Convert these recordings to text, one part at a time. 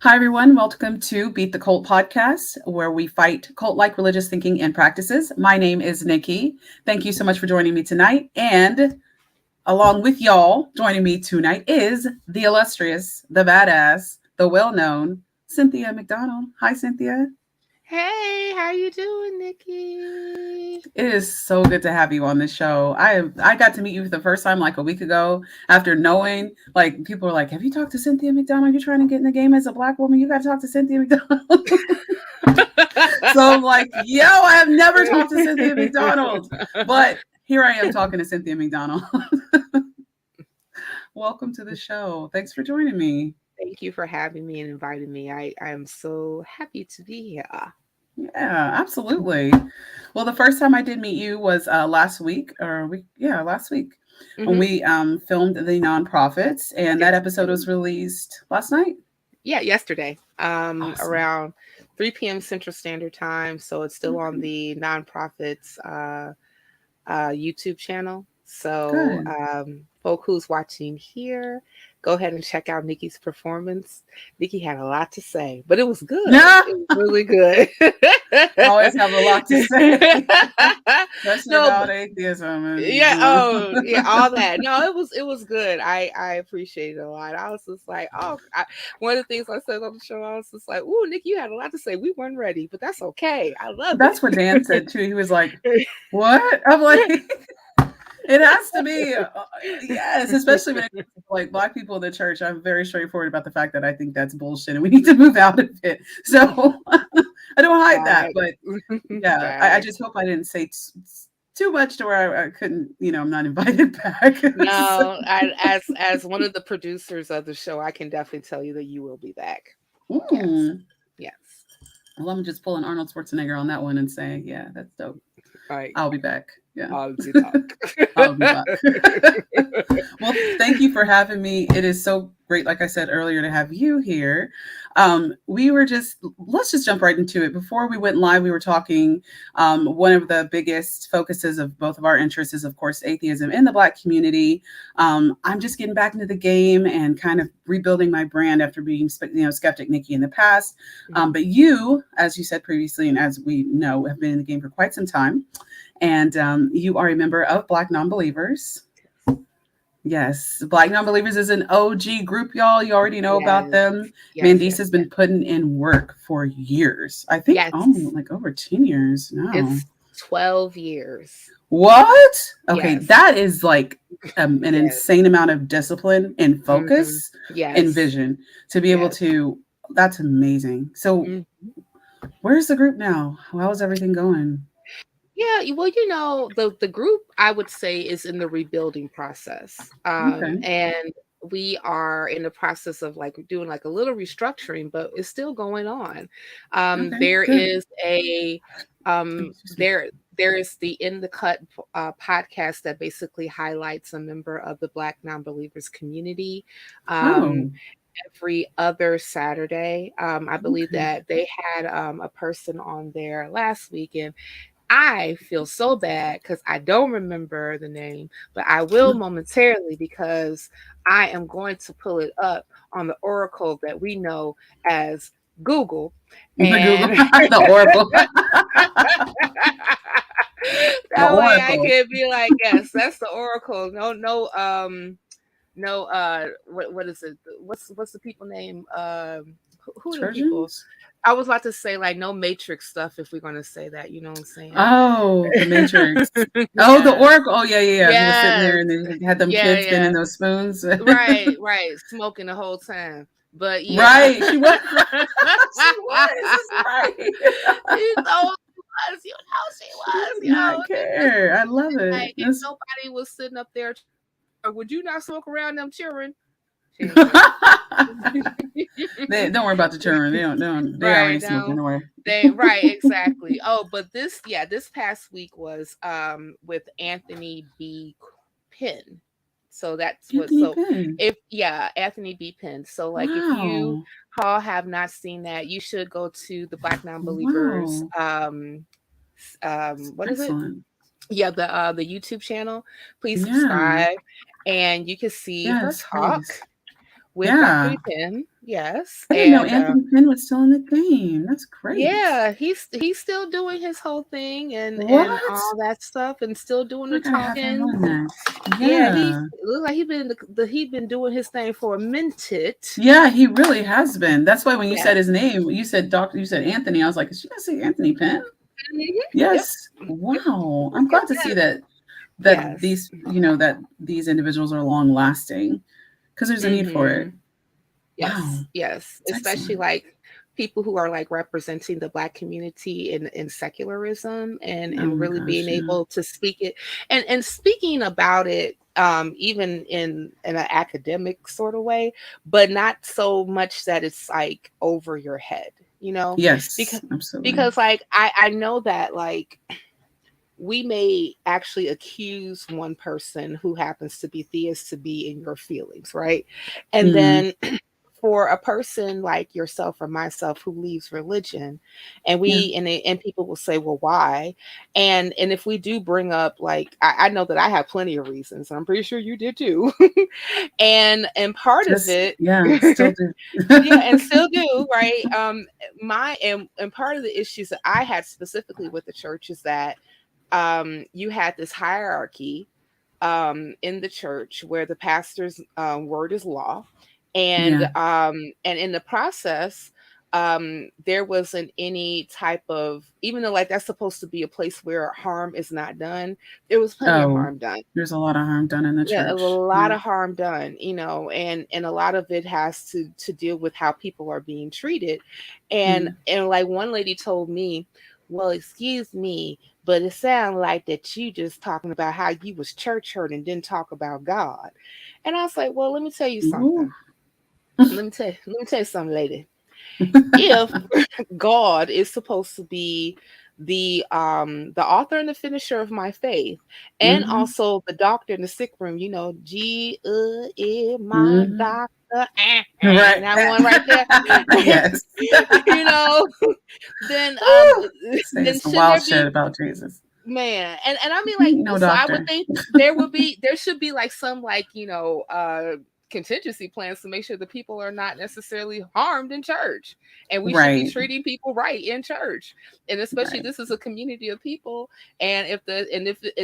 Hi, everyone. Welcome to Beat the Cult podcast, where we fight cult-like religious thinking and practices. My name is Nikki. Thank you so much for joining me tonight. And along with y'all, joining me tonight is the illustrious, the badass, the well-known Cynthia Mcdonald. Hi, Cynthia. Hey, how you doing, Nikki? It is so good to have you on the show. I got to meet you for the first time like a week ago after knowing, like, people were like, have you talked to Cynthia Mcdonald? You're trying to get in the game as a Black woman. You got to talk to Cynthia Mcdonald. So I'm like, yo, I have never talked to Cynthia Mcdonald. But here I am talking to Cynthia Mcdonald. Welcome to the show. Thanks for joining me. Thank you for having me and inviting me. I am so happy to be here. Yeah, absolutely. Well, the first time I did meet you was last week, last week when we filmed the nonprofits, and that episode was released last night. Yeah, yesterday, Awesome. around 3 p.m. Central Standard Time. So it's still on the nonprofits YouTube channel. So folk who's watching here, go ahead and check out Nikkis Performance. Nikki had a lot to say, but it was good. Yeah. It was really good. I always have a lot to say. Especially about atheism. And, all that. No, it was good. I appreciate it a lot. I was just like, one of the things I said on the show, I was just like, ooh, Nikki, you had a lot to say. We weren't ready, but that's okay. I love it. That's what Dan said too. He was like, what? I'm like, it has to be, yes, especially when it's like Black people in the church. I'm very straightforward about the fact that I think that's bullshit and we need to move out of it. So I don't hide that, but yeah, I just hope I didn't say too much to where I couldn't, I'm not invited back. No, as one of the producers of the show, I can definitely tell you that you will be back. Yes. Well, I'm just pulling Arnold Schwarzenegger on that one and saying, yeah, that's dope. Right. I'll be back. Yeah. I'll be back. I'll be back. Well, thank you for having me. It is so great, like I said earlier, to have you here. Let's just jump right into it. Before we went live, we were talking, one of the biggest focuses of both of our interests is, of course, atheism in the Black community. I'm just getting back into the game and kind of rebuilding my brand after being, skeptic Nikki in the past. But you, as you said previously, and as we know, have been in the game for quite some time. And you are a member of Black Nonbelievers. Yes, Black Nonbelievers is an OG group, y'all. You already know about them. Mandisa has been putting in work for years. I think like over 10 years now. It's 12 years. What? Okay, that is like an insane amount of discipline and focus and vision to be able to. That's amazing. So where's the group now? How's everything going? Yeah, well, the group, I would say, is in the rebuilding process. And we are in the process of like doing like a little restructuring, but it's still going on. There is there is the In the Cut podcast that basically highlights a member of the Black Nonbelievers community. Every other Saturday. I believe that they had a person on there last week, and I feel so bad because I don't remember the name, but I will momentarily because I am going to pull it up on the oracle that we know as Google. And the oracle. That way I can be like, yes, that's the oracle. What is it? What's the people name? Who are the people? I was about to say like no Matrix stuff if we're going to say that, you know what I'm saying? Oh, the Matrix. Oh, the Oracle. Oh, yeah. He was sitting there and they had them kids spinning those spoons. Right. Smoking the whole time. But yeah. Right. She was. She was. Right. She was. I care. I love it. Like, if nobody was sitting up there, would you not smoke around them children? Don't worry about the children. They already smoking. Don't worry. Right, exactly. Oh, but this past week was with Anthony B. Penn. So that's Anthony B. Penn. So like if you all have not seen that, you should go to the Black Nonbelievers. What is it? Yeah, the YouTube channel. Please subscribe, and you can see her talk with Dr. Penn. Yes. I didn't know And Anthony Finn was still in the game. That's great. yeah, he's still doing his whole thing and What? all that stuff, and still doing I the gotta have him talking. on next. Yeah, he Yeah. looked like he been doing his thing for a minute. Yeah, he really has been. That's why when you Yeah. said his name, you said Anthony. I was like, is she gonna say Anthony Penn? Mhm. Yep. Yes. Yep. Wow. I'm Yep. glad to see Yes. that Yes. these individuals are long lasting because there's a need for it. Mm-hmm. Wow. Yes, yes, That's especially excellent. like people who are like representing the Black community in secularism Oh and my really gosh, being yeah. able to speak it and speaking about it even in an academic sort of way, but not so much that it's like over your head, you know, Yes, because absolutely. because like I know that like we may actually accuse one person who happens to be theist to be in your feelings, right? And Mm, then for a person like yourself or myself who leaves religion, and yeah. and people will say, well, why? And if we do bring up like I know that I have plenty of reasons, and I'm pretty sure you did too. And part of Just it yeah, still do. yeah, and still do, right? My and part of the issues that I had specifically with the church is that you had this hierarchy in the church where the pastor's word is law, Yeah. and in the process, there wasn't any type of, even though like that's supposed to be a place where harm is not done, there was plenty of Oh, harm done. there's a lot of harm done in the Yeah, a church. lot Yeah. of harm done, you know, and a lot of it has to deal with how people are being treated. Mm. And like one lady told me, well, excuse me, but it sounded like that you just talking about how you was church hurt and didn't talk about God. And I was like, well, let me tell you Ooh. something. Let me tell you something, lady. If God is supposed to be the author and the finisher of my faith, and Hmm. also the doctor in the sick room, you know, my Hmm. doctor, Right. that one right there. Yes. You know, then Woo! Saying then some shouldn't wild there shit be, about Jesus. man, and I mean He like, ain't no so I would doctor. think there should be like some like, you know, contingency plans to make sure the people are not necessarily harmed in church, and we should be Right. treating people right in church, and especially Right. this is a community of people. And if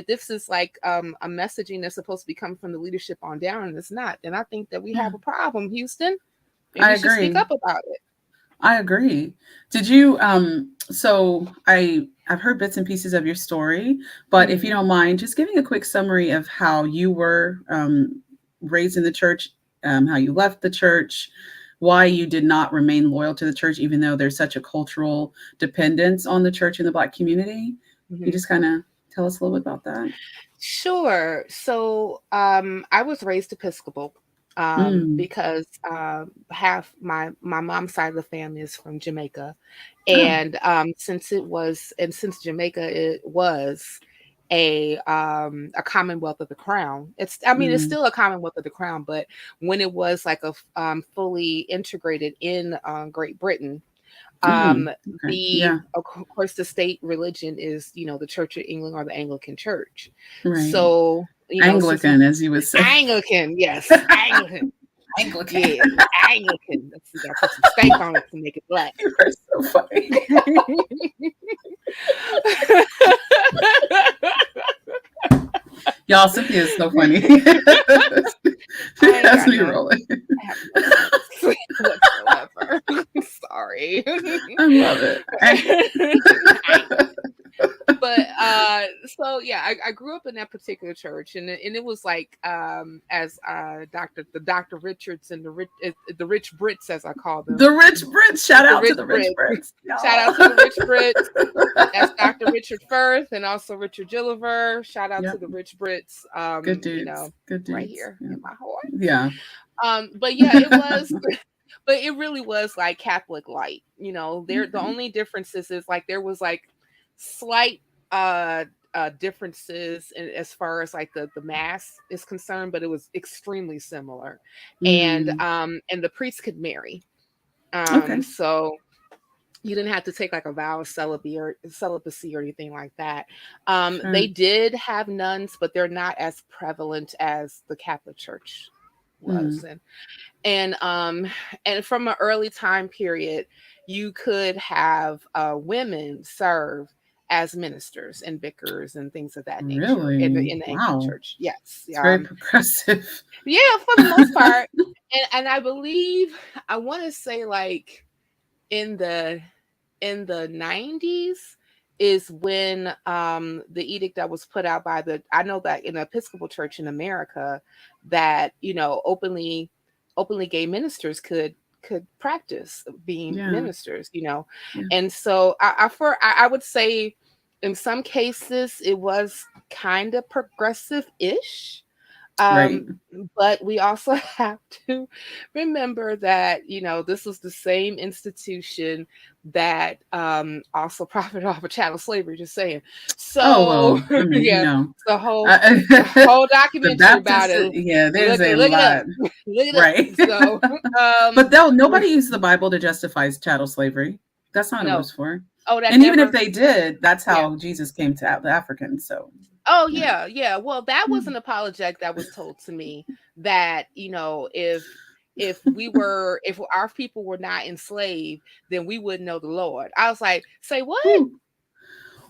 this is like a messaging that's supposed to be coming from the leadership on down and it's not, then I think that we Yeah. have a problem, Houston, and I you should speak agree. up about it. I agree. Did you so I've heard bits and pieces of your story, but if you Hmm. don't mind just giving a quick summary of how you were raised in the church, how you left the church, why you did not remain loyal to the church even though there's such a cultural dependence on the church in the Black community. You Hmm. just kind of tell us a little bit about that. Sure. So I was raised Episcopal Mm. because half my mom's side of the family is from Jamaica, Oh. and since Jamaica it was a commonwealth of the crown. It's, I mean, it's Mm. still a commonwealth of the crown, but when it was like a fully integrated in Great Britain, um Mm. Okay. the Yeah. of course the state religion is, you know, the Church of England or the Anglican Church. Right. So, you know, since Anglican, as you would say. Anglican, yes, Anglican, Anglican. yeah, Anglican. Let's see, gotta put some stank on it to make it black. You are so funny. Y'all, Cynthia is so funny. She I ain't has got me no, rolling. I have no sense whatsoever. Sorry. I love it. But so yeah, I grew up in that particular church, and it was like as Dr. Richards and the rich Brits, as I call them, The Rich Brits. Shout the out to rich the Rich Brits. Brits. Shout Y'all. out to the rich Brits. That's Dr. Richard Firth and also Richard Gilliver. Shout out to Yep. the rich Brits. Good You dudes. know, Good right dudes. here Yeah. in my heart. Yeah. But yeah, it was, but it really was like Catholic light. You know, there the Okay. only differences is like there was like slight uh differences as far as like the mass is concerned, but it was extremely similar. Mm. And the priest could marry. Okay. So you didn't have to take like a vow of celibacy or anything like that. They Sure. did have nuns, but they're not as prevalent as the Catholic Church. was. And from an early time period, you could have women serve as ministers and vicars and things of that nature in Really? the Anglican Wow. Church. Yes. It's very progressive. Yeah, for the most part. And I believe, I want to say like in the 90s is when the edict that was put out by I know that in the Episcopal Church in America, that, you know, openly gay ministers could practice being ministers, you know. And so I would say in some cases it was kind of progressive-ish. Right. But we also have to remember that, you know, this was the same institution that also profited off of chattel slavery, just saying. So, I mean, yeah, you know, the whole documentary about it. Yeah, there's a look lot. Look it right. up. So, but nobody used the Bible to justify chattel slavery. That's not what it was for. Oh, and even if they did, that's how Jesus came to the Africans. So. Oh, yeah. Well, that was an apologetic that was told to me that, you know, if our people were not enslaved, then we wouldn't know the Lord. I was like, say what?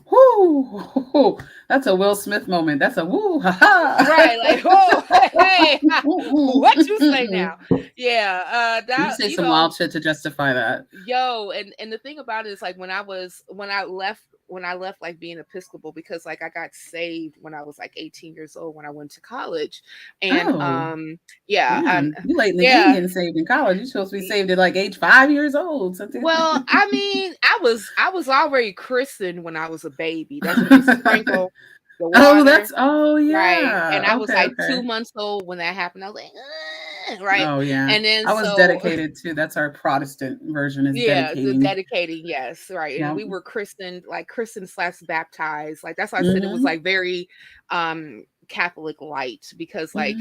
Whoo, that's a Will Smith moment. That's a woo, ha ha. Right, like, oh, hey, what you say now? Yeah, you say some wild shit to justify that. Yo, and the thing about it is, like, when I left like being Episcopal, because like I got saved when I was like 18 years old when I went to college, and you late in the game getting saved in college. You're supposed to be saved at like age 5 years old. Something. Well, I mean, I was already christened when I was a baby. That's when you sprinkle the water. Right, and I was like 2 months old when that happened. I was like, right. Oh yeah. And then I was dedicated too. That's our Protestant version. Is dedicating. Yes, right. And we were christened / baptized. Like that's why I said it was like very Catholic light, because like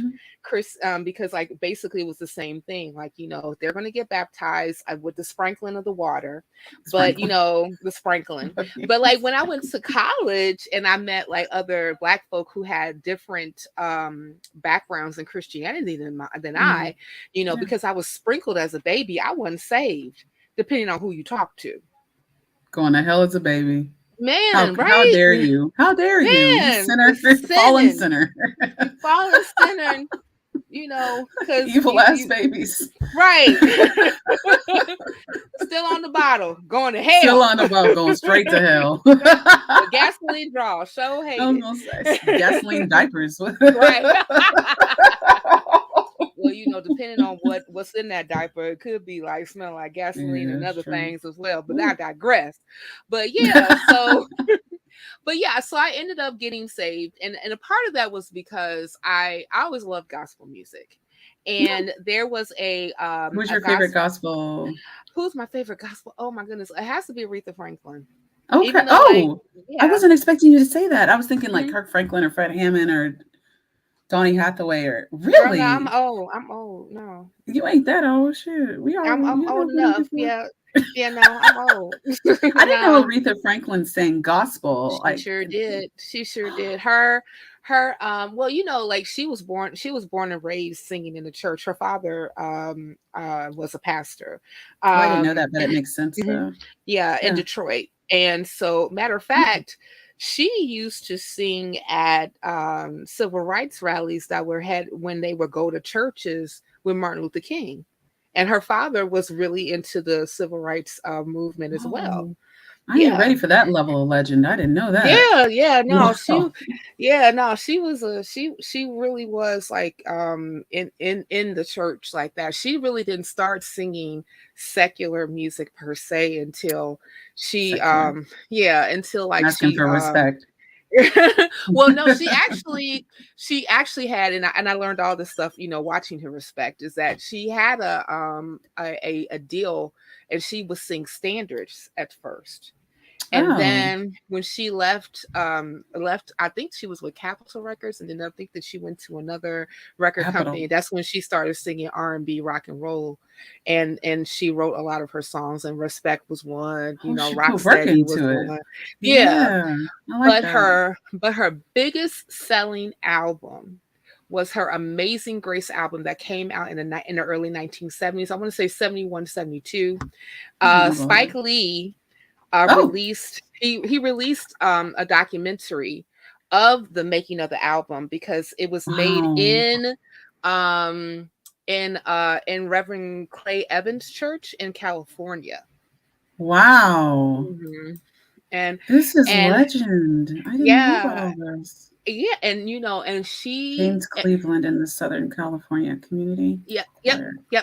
because like basically it was the same thing. Like, you know, they're going to get baptized with the sprinkling of the water, but you know, the sprinkling. But like when I went to college and I met like other Black folk who had different backgrounds in Christianity than I, you know, because I was sprinkled as a baby, I wasn't saved, depending on who you talk to. Going to hell as a baby. Man, right? How dare you? How dare you, sinner, fallen sinner, fallen sinner? You know, because evil ass babies, right? Still on the bottle, going to hell. Still on the bottle, going straight to hell. The gasoline draw, so hate gasoline diapers, right? Well, you know, depending on what's in that diaper, it could be like smelling like gasoline and other things as well. But I digress. But yeah, so so I ended up getting saved, and a part of that was because I always loved gospel music, and there was a who's your favorite gospel? Who's my favorite gospel? Oh my goodness, it has to be Aretha Franklin. Okay. Though, I wasn't expecting you to say that. I was thinking like Kirk Franklin or Fred Hammond or Donny Hathaway or really. Girl, no, I'm old. No, you ain't that old. Shit, we are. I'm old enough. Yeah. Yeah, no, I'm old. I didn't know Aretha Franklin sang gospel. She sure did. She sure did. Her well, you know, like she was born and raised singing in the church. Her father was a pastor. I didn't know that, but it makes sense though. Yeah, in Detroit. And so, matter of fact, she used to sing at civil rights rallies that were had when they would go to churches with Martin Luther King. And her father was really into the civil rights movement as well. I ain't ready for that level of legend. I didn't know that. No, she was she really was like in the church like that. She really didn't start singing secular music per se until she until like asking for respect. Well, no, she actually had, and I learned all this stuff, you know, watching her respect, is that she had a deal, and she would sing standards at first. And then when she left, I think she was with Capitol Records, and then I think that she went to another record company. That's when she started singing R&B, rock and roll, and she wrote a lot of her songs. And Respect was one, you know, Rocksteady was one. Yeah. I like but her biggest selling album was her Amazing Grace album that came out in the early 1970s. I want to say 71, 72. Spike Lee released he released a documentary of the making of the album, because it was made in Reverend Clay Evans Church in California. Wow. Mm-hmm. And this is legend. I didn't know about all this. Yeah, and and she James Cleveland in the Southern California community. Yep.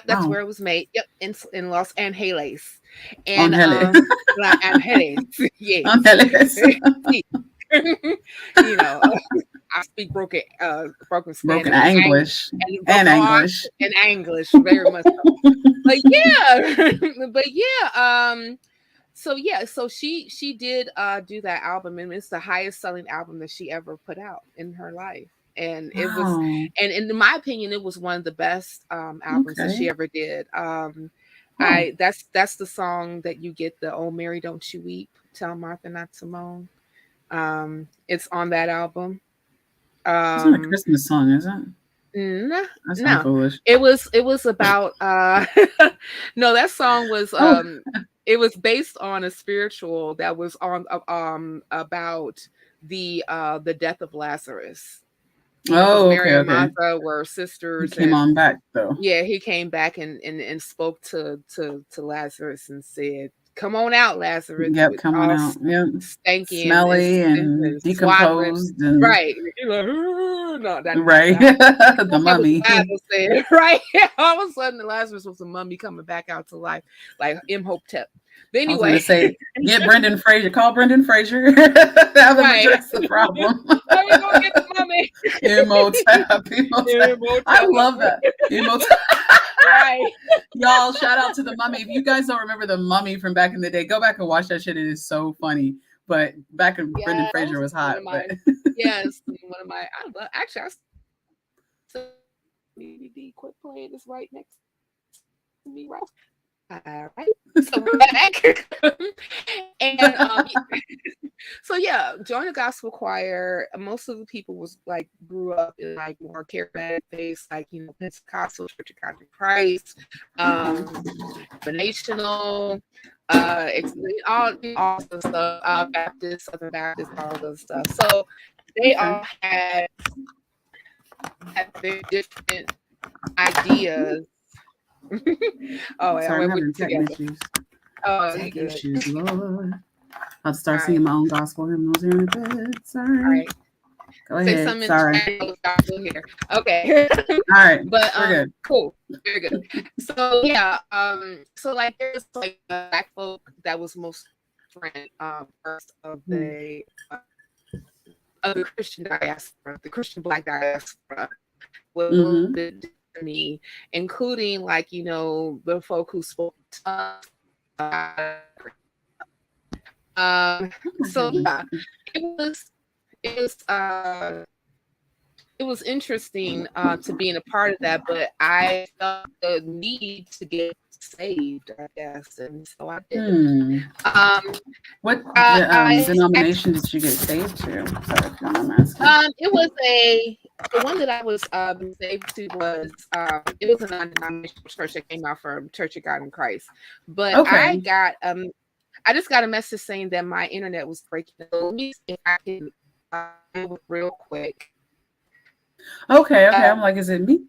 That's where it was made. Yep, in Los Angeles. And Angeles. Yes. I speak broken Spanish, English, and English, and English very much. But so she did do that album, and it's the highest selling album that she ever put out in her life. And it was, and in my opinion, it was one of the best albums that she ever did. That's the song that you get, the "Oh Mary, Don't You Weep, Tell Martha Not to Moan." It's on that album. It's not a Christmas song, is it? No, foolish. It was about no, that song was it was based on a spiritual that was on about the death of Lazarus. Mary and Martha were sisters. He came on back though. Yeah, he came back and spoke to Lazarus and said, "Come on out, Lazarus." Yep, come on out. Yep, stinky, smelly, and decomposed, and right. No, that right. The mummy. Said, right. All of a sudden, Lazarus was a mummy coming back out to life, like Imhotep. But anyway, I was gonna say, get Brendan Fraser. Call Brendan Fraser. Have him address the problem. How we gonna get the mummy? Imhotep. I love that. Imhotep. Right. Y'all, shout out to the mummy. If you guys don't remember the mummy from back in the day, go back and watch that shit. It is so funny. But back when Brendan Fraser was hot. Yes, one of my. I DVD. Quit playing. It's right next to me, right? All right, so we're back. And so yeah, joined the gospel choir. Most of the people was like grew up in like more charismatic faiths, like Pentecostal, Church of God in Christ, Denominational, all the stuff, Baptist, Southern Baptist, all the stuff. So they all had their different ideas. Oh, sorry, I'm having tech issues. Oh, tech issues, Lord. I'll start singing my own gospel hymnals here in a bit. Sorry. All right. Go ahead. Sorry. Here. Okay. All right. But we're good. Cool. Very good. So yeah. So like there's like black folk that was most different first of the Christian diaspora, the Christian Black diaspora was a little bit different to me, including like the folk who spoke so yeah, it was interesting to be in a part of that, but I felt the need to get saved, I guess, and so I did. What denomination did you get saved to? Sorry if I'm asking. It was the one that I was saved to was it was a non-denominational church that came out from Church of God in Christ, but I just got a message saying that my internet was breaking. So let me see if I can do it real quick. Okay. I'm like, is it me?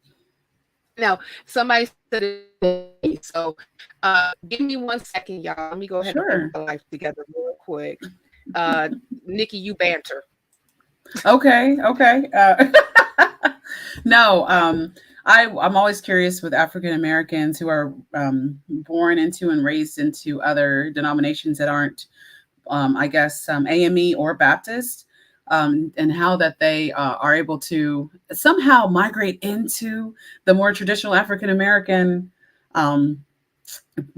No, somebody said it. So give me 1 second, y'all. Let me go ahead and put my life together real quick. Nikki, you banter. Okay. No, I'm always curious with African Americans who are born into and raised into other denominations that aren't, I guess, AME or Baptist, and how that they are able to somehow migrate into the more traditional African American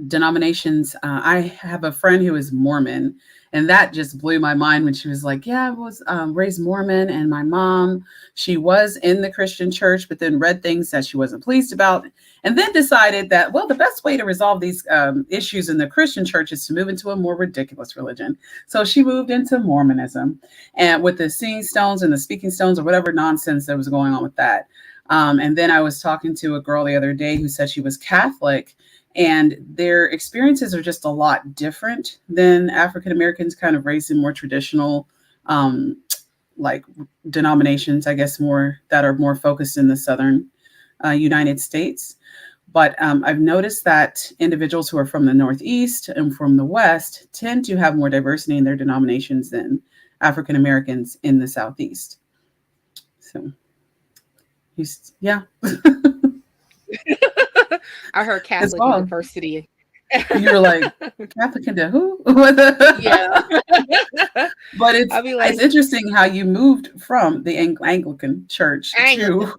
denominations. I have a friend who is Mormon, and that just blew my mind when she was like, yeah, I was raised Mormon, and my mom, she was in the Christian church, but then read things that she wasn't pleased about, and then decided that, well, the best way to resolve these issues in the Christian church is to move into a more ridiculous religion. So she moved into Mormonism, and with the seeing stones and the speaking stones or whatever nonsense that was going on with that. And then I was talking to a girl the other day who said she was Catholic, and their experiences are just a lot different than African Americans, kind of raised in more traditional, like denominations, I guess, more that are more focused in the Southern United States. But I've noticed that individuals who are from the Northeast and from the West tend to have more diversity in their denominations than African Americans in the Southeast. So, yeah. I heard Catholic University. You were like, Catholic into who? Yeah. But it's interesting how you moved from the Anglican Church to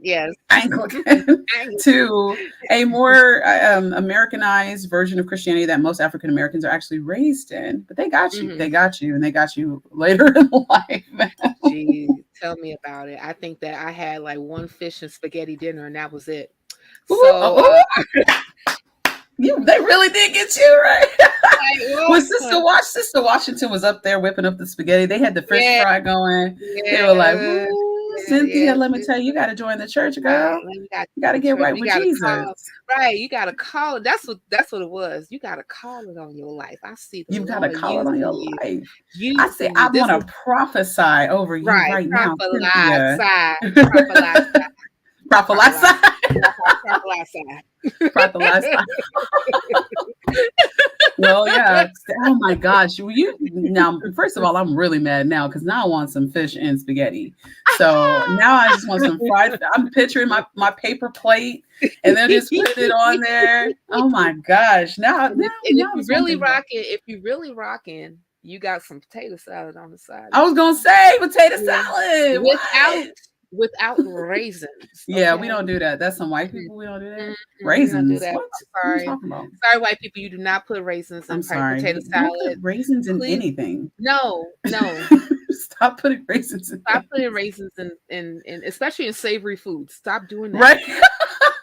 Anglican to a more Americanized version of Christianity that most African Americans are actually raised in. But they got you. They got you, and they got you later in life. Jeez, tell me about it. I think that I had like one fish and spaghetti dinner, and that was it. So they really did get you right. When Sister Washington was up there whipping up the spaghetti, they had the fish fry going. They were like, Cynthia, let me tell you, you got to join the church, girl. You got to get right with Jesus. You got to call it. That's what it was. You got to call it on your life. I see. You got to call it on your life. I say, I want to prophesy over you right now, Cynthia. Well, yeah. Oh my gosh. Now, first of all, I'm really mad now because now I want some fish and spaghetti. So now I just want some fried. I'm picturing my paper plate and then just put it on there. Oh my gosh. Now if you're really rocking, you got some potato salad on the side. I was gonna say potato salad without raisins. Yeah, we don't do that. That's some white people. We don't do that. Raisins. Do that. What? Sorry. What are you talking about? Sorry, white people. You do not put raisins in potato salad. Don't put raisins in anything. No. Stop putting raisins in. Stop putting raisins in especially in savory foods. Stop doing that. Right.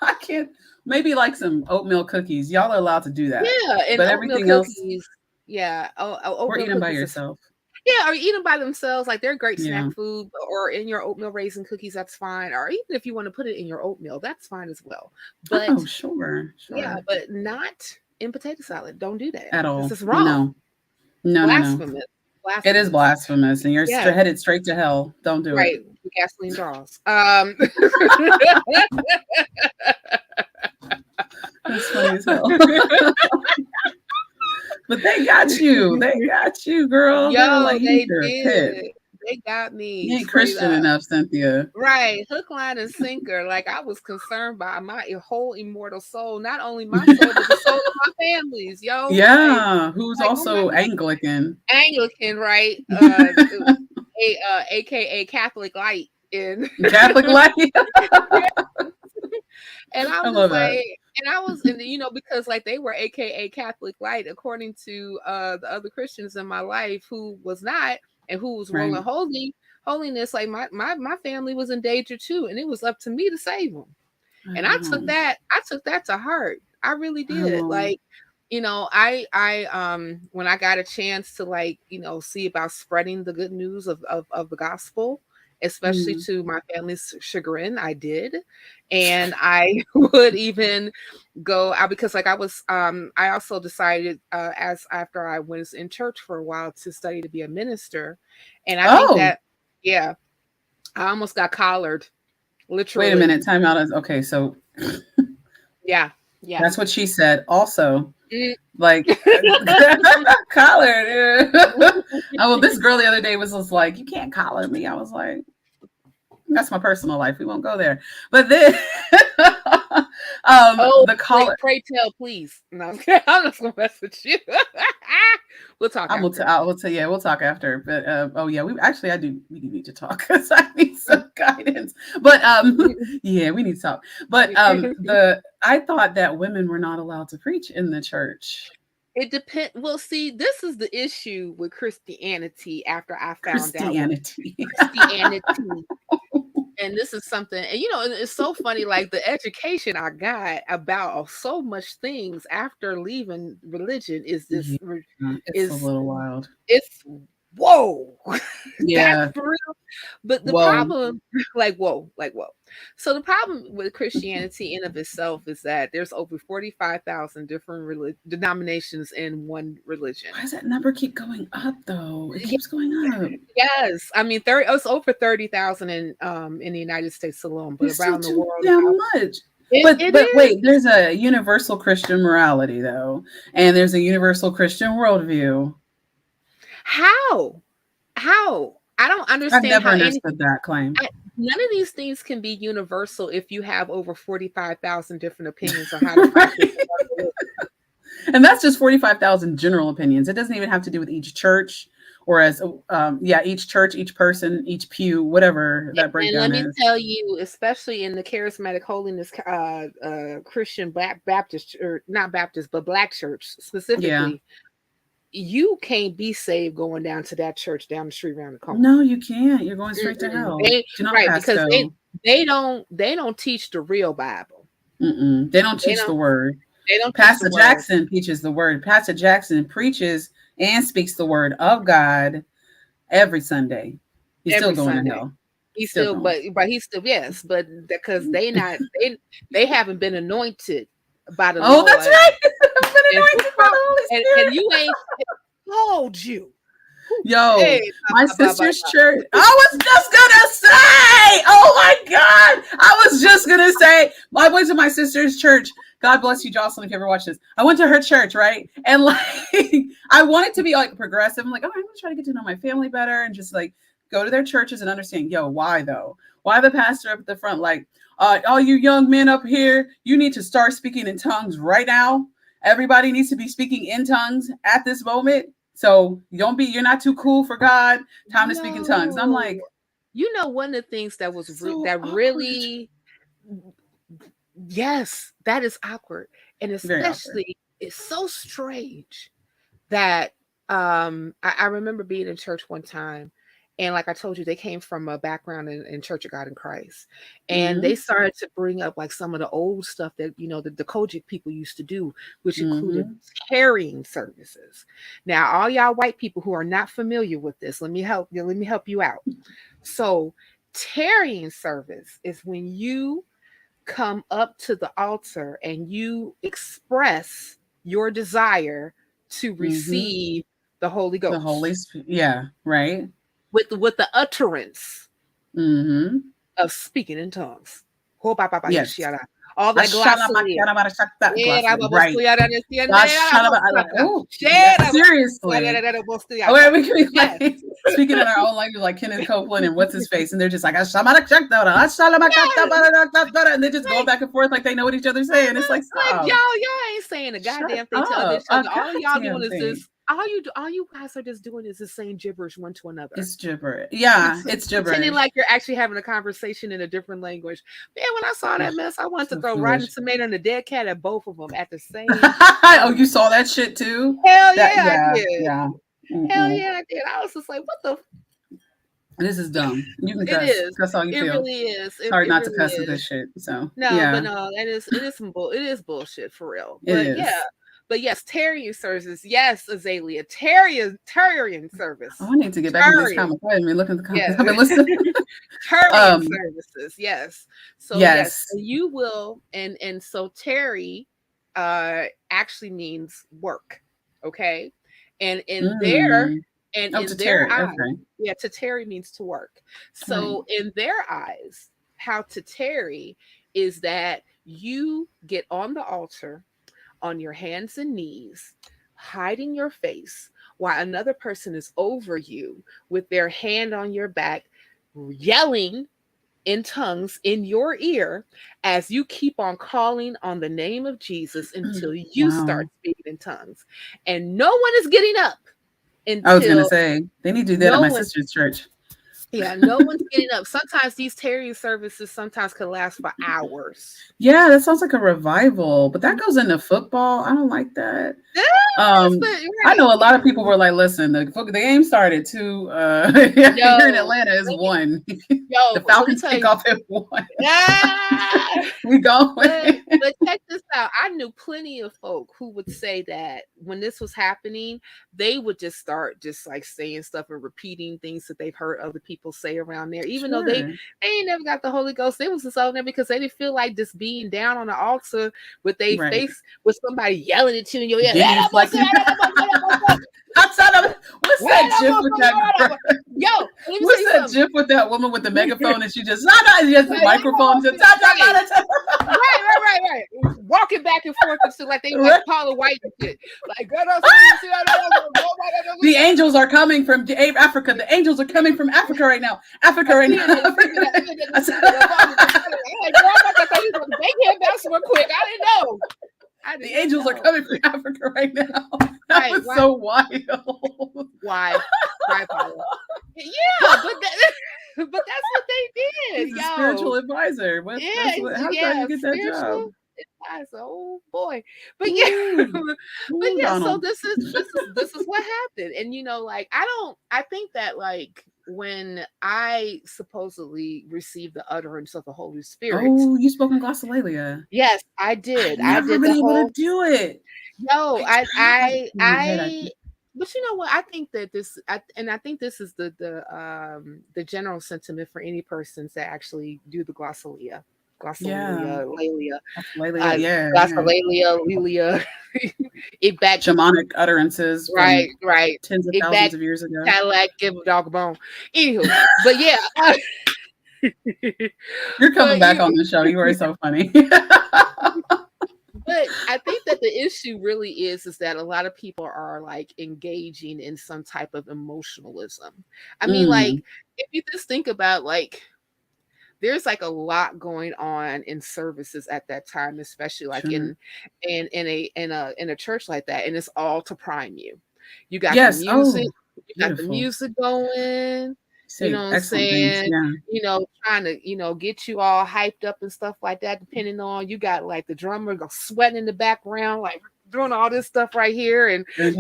I can't. Maybe like some oatmeal cookies. Y'all are allowed to do that. Yeah, but everything else. Yeah. Or eat them by yourself. Yeah, or eat them by themselves. Like they're great snack food, or in your oatmeal raisin cookies, that's fine. Or even if you want to put it in your oatmeal, that's fine as well. But sure. Yeah, but not in potato salad. Don't do that at all. This is wrong. No. Blasphemous. It is blasphemous, and you're headed straight to hell. Don't do it. Right, gasoline draws. That's funny as hell. But they got you. They got you, girl. Yo, they did. They got me. You ain't Christian enough, Cynthia. Right. Hook, line, and sinker. Like I was concerned by my whole immortal soul. Not only my soul, but the soul of my families. Yo. Yeah. Who's also Anglican. Anglican, right? AKA Catholic Light in Catholic Light. And I was because like they were AKA Catholic Light, according to the other Christians in my life who was not, and who was rolling holiness. Like my family was in danger too, and it was up to me to save them. And I took that to heart. I really did. Like, I when I got a chance to see about spreading the good news of the gospel, especially to my family's chagrin, I did. And I would even go out because I also decided after I was in church for a while to study to be a minister. And I think that, I almost got collared. Literally. Wait a minute. Time out. Okay. So yeah. That's what she said. Also, like collared. This girl the other day was like, you can't collar me. I was like, that's my personal life. We won't go there. But then the collar. Pray tell, please. No, I'm not gonna mess with you. We'll talk. We'll talk after. But we need to talk because I need some guidance. But we need to talk. But I thought that women were not allowed to preach in the church. It depends. Well, see, this is the issue with Christianity after I found Christianity. And this is something, and it's so funny, like the education I got about so much things after leaving religion is it's a little wild. It's whoa. Yeah. For real. But the Whoa. problem, whoa. So the problem with Christianity in of itself is that there's over 45,000 different denominations in one religion. Why does that number keep going up though? It keeps going up. Yes, I mean, it's over 30,000 in the United States alone, but It's around the still too world, damn much. But wait, there's a universal Christian morality though, and there's a universal Christian worldview. How? I don't understand. I've never understood that claim. None of these things can be universal if you have over 45,000 different opinions on how to practice. And that's just 45,000 general opinions. It doesn't even have to do with each church, or as each church, each person, each pew, whatever that breakdown is. And let me tell you, especially in the charismatic holiness Christian Baptist, or not Baptist, but Black church specifically, you can't be saved going down to that church down the street around the corner. No, you can't. You're going straight to hell. Because they don't teach the real Bible. They don't teach the word. They don't. Pastor Jackson teaches the word. Pastor Jackson preaches and speaks the word of God every Sunday. He's still going to hell. He's still, but he's still, yes, but because they haven't been anointed by the Lord. Oh, that's right. Been anointed by the Holy Spirit. And you ain't told you. Yo, my sister's church. I was just gonna say, oh my God. I was just gonna say, I went to my sister's church. God bless you, Jocelyn, if you ever watch this. I went to her church, right? And like, I wanted to be like progressive. I'm like, oh, I'm gonna try to get to know my family better and just like go to their churches and understand, why though? Why the pastor up at the front, like, all you young men up here, you need to start speaking in tongues right now. Everybody needs to be speaking in tongues at this moment. So you're not too cool for God. Time to speak in tongues. And I'm like, one of the things that was really, yes, that is awkward. And especially it's so strange that I remember being in church one time. And like I told you, they came from a background in Church of God in Christ. And they started to bring up like some of the old stuff that, the Kojic people used to do, which included tarrying services. Now, all y'all white people who are not familiar with this, let me help you out. So tarrying service is when you come up to the altar and you express your desire to receive the Holy Ghost. The Holy Spirit. Yeah, right. With the utterance of speaking in tongues. Yes. All that glossolalia. Seriously. We can be like speaking in our own language, like Kenneth Copeland and what's his face, and they're just like, and they're just going back and forth like they know what each other's saying. It's like, y'all ain't saying a goddamn thing to other. All y'all doing is this. All you guys are just doing is just saying gibberish one to another. It's gibberish. Yeah, it's gibberish. Pretending like you're actually having a conversation in a different language. Man, when I saw that mess, I wanted to throw Rotten Tomato and the Dead Cat at both of them at the same time. Oh, you saw that shit too? Hell yeah, I did. Yeah. Hell yeah, I did. I was just like, what the? This is dumb. You can cuss. It is. That's all you feel. It really is. It's hard not to cuss with this shit. So but no, it is bullshit for real. But But yes, tarrying services. Yes, Azalea. Tarrying service. Oh, I need to get back in this comment. Go ahead and look at the comments. Yes. I've been listening. Tarrying services. Yes. So yes, so you will. And so tarry actually means work. Okay. And in their eyes, to tarry means to work. So in their eyes, how to tarry is that you get on the altar on your hands and knees, hiding your face while another person is over you with their hand on your back, yelling in tongues in your ear as you keep on calling on the name of Jesus until you start speaking in tongues. And no one is getting up until... I was going to say, they need to do that at my sister's church. Yeah, no one's getting up. Sometimes these tarrying services could last for hours. Yeah, that sounds like a revival, but that goes into football. I don't like that. I know a lot of people were like, listen, the game started here in Atlanta is 1. Yo, The Falcons kick off at 1. We going. But check this out. I knew plenty of folk who would say that when this was happening, they would just start just like saying stuff and repeating things that they've heard other people say around there, even though they ain't never got the Holy Ghost. They was just over there because they didn't feel like just being down on the altar with their face with somebody yelling at you in your ear. What's that GIF with that? Yo, what's that GIF with that woman with the megaphone and she just the microphone just right. Walking back and forth and shit like they like Paula White and shit. Like the angels are coming from Africa. The angels are coming from Africa right now. Africa right now. Real quick. I didn't know. The angels are coming from Africa right now. That was so wild. Why, Paula? Yeah, but that's what they did. He's a spiritual advisor. How did you get that job? Advisor. Oh boy. But so this is what happened. And like I think that like when I supposedly received the utterance of the Holy Spirit. Oh, you spoke in glossolalia. Yes, I did. I did been able to do it. No, I but you know what? I think that I think this is the general sentiment for any persons that actually do the glossolalia. Glossolalia, Lelia. It back shamanic utterances, right, tens of thousands of years ago. Cadillac, give a dog a bone. Anywho, but yeah, you're coming back on the show. You are so funny. But I think that the issue really is that a lot of people are like engaging in some type of emotionalism. I mean, like if you just think about like. There's like a lot going on in services at that time, especially like in a church like that, and it's all to prime you. You got the music, you got the music going. You know what I'm saying? Trying to get you all hyped up and stuff like that. Depending on you got like the drummer go sweating in the background, like doing all this stuff right here, and the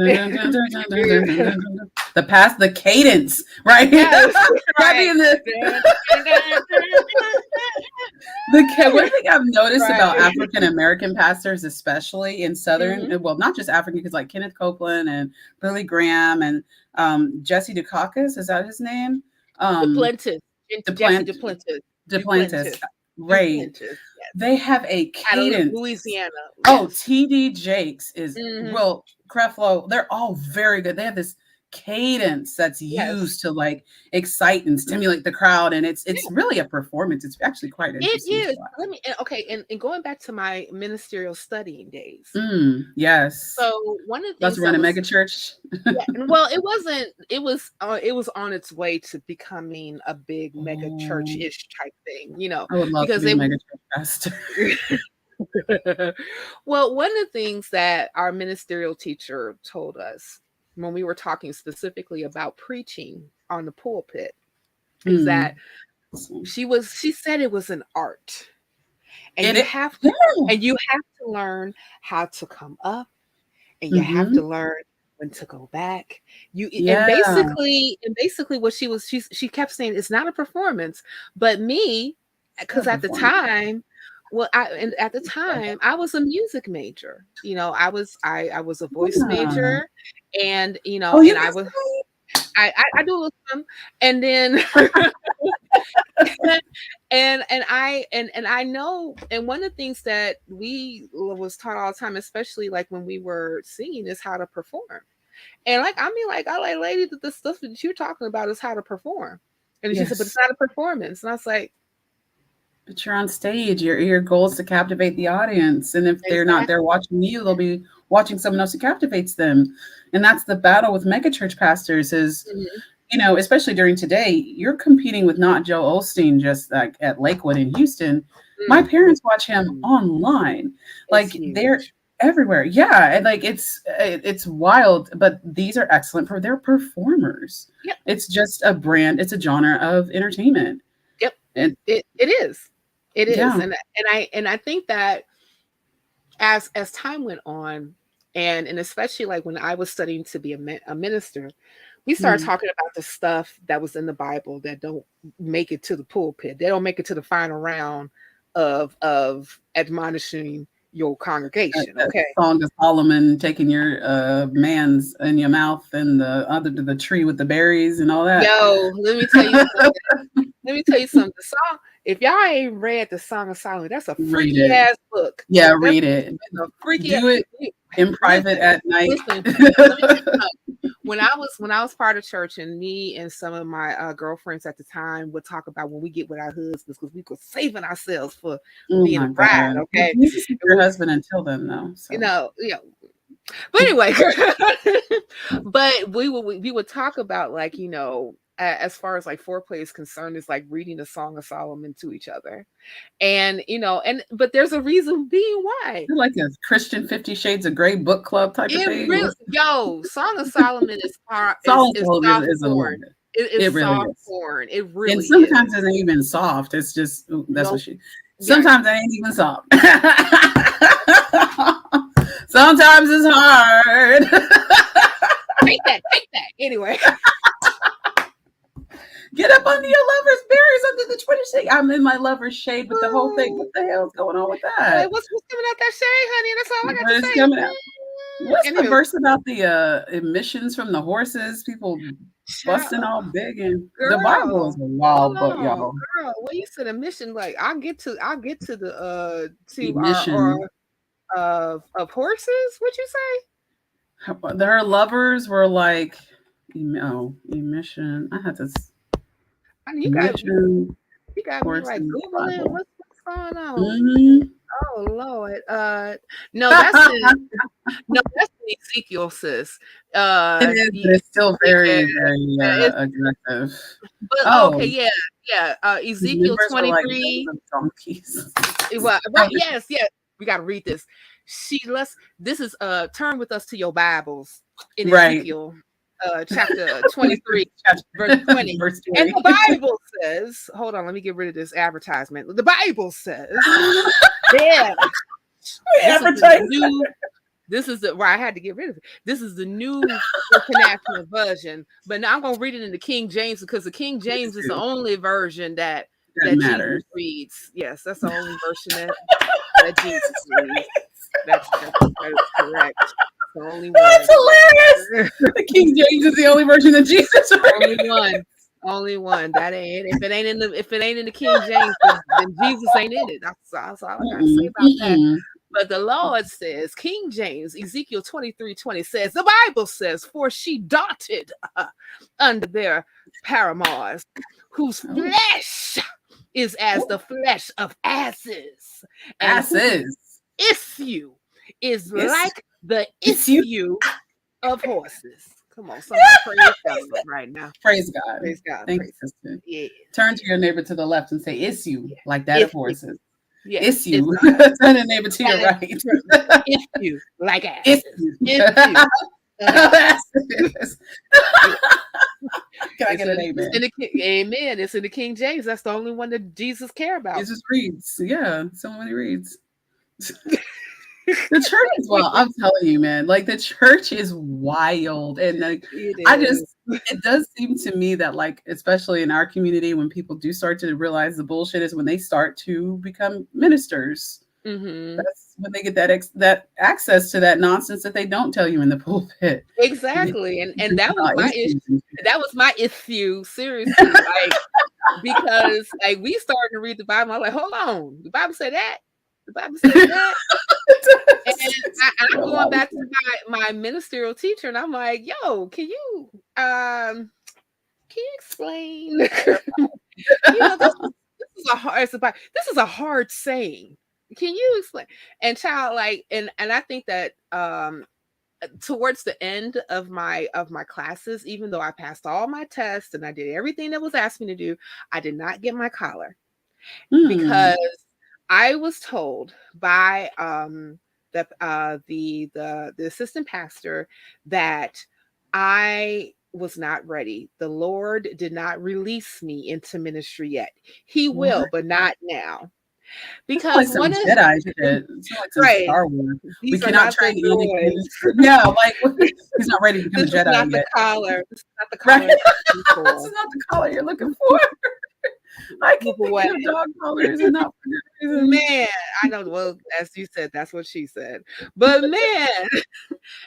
cadence, right? Yes, right. One thing I've noticed about African American pastors, especially in Southern, well, not just African, because like Kenneth Copeland and Billy Graham and Jesse Dukakis, is that his name? Duplantis. Right. Yes. They have a cadence. Louisiana. Oh, TD Jakes is Creflo. They're all very good. They have this cadence that's used to like excite and stimulate the crowd, and it's really a performance. It's actually quite interesting. It is. And going back to my ministerial studying days. Yes. So one of the things. Let's run a mega church. Well, it wasn't. It was on its way to becoming a big mega church-ish type thing. I would love to be a mega church pastor. Well, one of the things that our ministerial teacher told us when we were talking specifically about preaching on the pulpit is that she said it was an art, and you have to learn how to come up, and you have to learn when to go back. And basically what she kept saying, it's not a performance, but me, because at the time. Well, I was a music major. I was a voice major, and and I do some, and then and I know, and one of the things that we was taught all the time, especially like when we were singing, is how to perform. And lady, the stuff that you're talking about is how to perform. And she said, but it's not a performance. And I was like, but you're on stage. Your goal is to captivate the audience, and if they're not there watching you, they'll be watching someone else who captivates them. And that's the battle with megachurch pastors. Is especially during today, you're competing with not Joe Osteen just like at Lakewood in Houston. My parents watch him online, they're everywhere. Yeah, and like it's wild. But these are excellent for their performers. Yep. It's just a brand. It's a genre of entertainment. Yep, and it is. It is, and I think that as time went on, and especially like when I was studying to be a minister, we started talking about the stuff that was in the Bible that don't make it to the pulpit. They don't make it to the final round of admonishing your congregation. Okay. Song of Solomon, taking your man's in your mouth, and the other to the tree with the berries and all that. Yo, let me tell you something. The song, if y'all ain't read the Song of Solomon, that's a freaky ass book. Yeah, read it. Do it in private at night. When I was part of church, and me and some of my girlfriends at the time would talk about when we get with our husbands, because we were saving ourselves for being a bride. Okay, you see your husband until then, though. So. You know. But anyway, but we would talk about, like, you know, as far as like foreplay is concerned, is like reading the Song of Solomon to each other, and you know, but there's a reason being why. You're like a Christian 50 Shades of Grey book club type of thing. Song of Solomon is soft porn. It really soft porn. It really. And sometimes it ain't even soft. It's just that's what she. Sometimes it ain't even soft. Sometimes it's hard. Take that. Anyway. Get up under your lover's berries under the 20 shade. I'm in my lover's shade with the whole thing. What the hell's going on with that? Wait, what's coming out that shade, honey? That's all I got to say. Coming out. What's the verse about the emissions from the horses? People busting all big, and the Bible is a wild book, y'all. Girl, when you said emission, like I'll get to the emission of horses. What'd you say? Their lovers were like, emission. I had to. You got me like Googling what's going on. Mm-hmm. Oh Lord. No, that's Ezekiel, sis. It's still very aggressive. But okay, yeah. Ezekiel 23. Well, right, yes. We gotta read this. This is turn with us to your Bibles in Ezekiel. Chapter 23, verse 20. And the Bible says, hold on, let me get rid of this advertisement. The Bible says, this is where I had to get rid of it. This is the new international version, but now I'm going to read it in the King James, because the King James is the only version that Jesus reads. Yes, that's the only version that Jesus reads. That is correct. The only one. That's hilarious. The King James is the only version of Jesus. Only one. That ain't. If it ain't in the King James, then Jesus ain't in it. That's all I gotta say about that. But the Lord says, King James, Ezekiel 23:20 says, the Bible says, for she darted under their paramours, whose flesh is as the flesh of asses. Asses. Issue is like the issue of horses. Come on, somebody praise God right now. Praise God. Praise God. Thank you, sister. Yeah. Turn to your neighbor to the left and say issue, like that of horses. Yeah. Issue. Turn the neighbor to your right. Issue, like asses. Issue. Can I get an amen? Amen. It's in the King James. That's the only one that Jesus cares about. Jesus reads. Yeah, so many reads. The church is wild. I'm telling you, man. Like, the church is wild, and like it does seem to me that, like, especially in our community, when people do start to realize the bullshit, is when they start to become ministers. Mm-hmm. That's when they get that access to that nonsense that they don't tell you in the pulpit. Exactly, and that was my issue. That was my issue, seriously. Like, because like we started to read the Bible, I'm like, hold on, the Bible said that. The Bible says that. And I'm going back to my ministerial teacher, and I'm like, yo, can you explain? This is a hard saying. Can you explain? And child, like, and I think that towards the end of my classes, even though I passed all my tests and I did everything that was asked me to do, I did not get my collar because I was told by the assistant pastor that I was not ready. The Lord did not release me into ministry yet. He will, but not now. Because like some one of Jedi shit. It's like some right, Star Wars. We these are cannot not train the Anakin. droids. Yeah, like he's not ready to become a This is Jedi not the yet. collar. This is not the Right? collar you're looking This for. is not the collar you're looking for. I keep Move away. thinking of dog collars and not for good reason. Man, I know. Well, as you said, that's what she said. But man,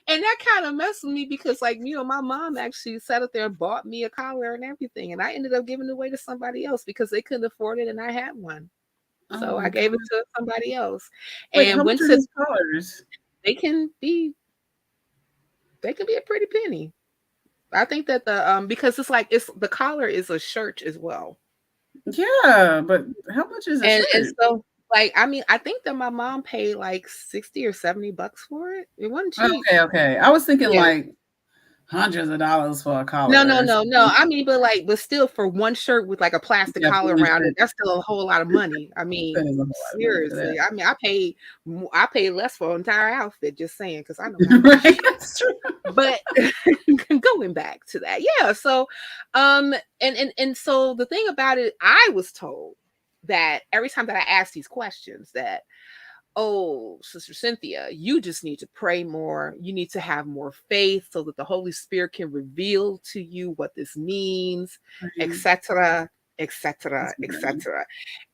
and that kind of messed with me because, like, you know, my mom actually sat up there and bought me a collar and everything, and I ended up giving it away to somebody else because they couldn't afford it, and I had one, so Oh I my gave it God. to somebody else. Wait, how And much went are to. these collars? They can be. They can be a pretty penny. I think that the because it's like it's the collar is a shirt as well. Yeah, but how much is a And shirt? so, like, I mean, I think that my mom paid like 60 or 70 bucks for it. It wasn't cheap. Okay. I was thinking Yeah. like hundreds of dollars for a No, collar no, or no, no. something. I mean, but still for one shirt with like a plastic Yeah, for collar one around it, shirt. that's still a whole lot of money. I That mean, is a whole lot of money for seriously. that. I mean, I paid less for an entire outfit, just saying, because I know how much. Right? That's true. But going back to that, yeah. So, and so the thing about it, I was told that every time that I asked these questions, that oh, Sister Cynthia, you just need to pray more. You need to have more faith so that the Holy Spirit can reveal to you what this means, Right. etc., etc., etc.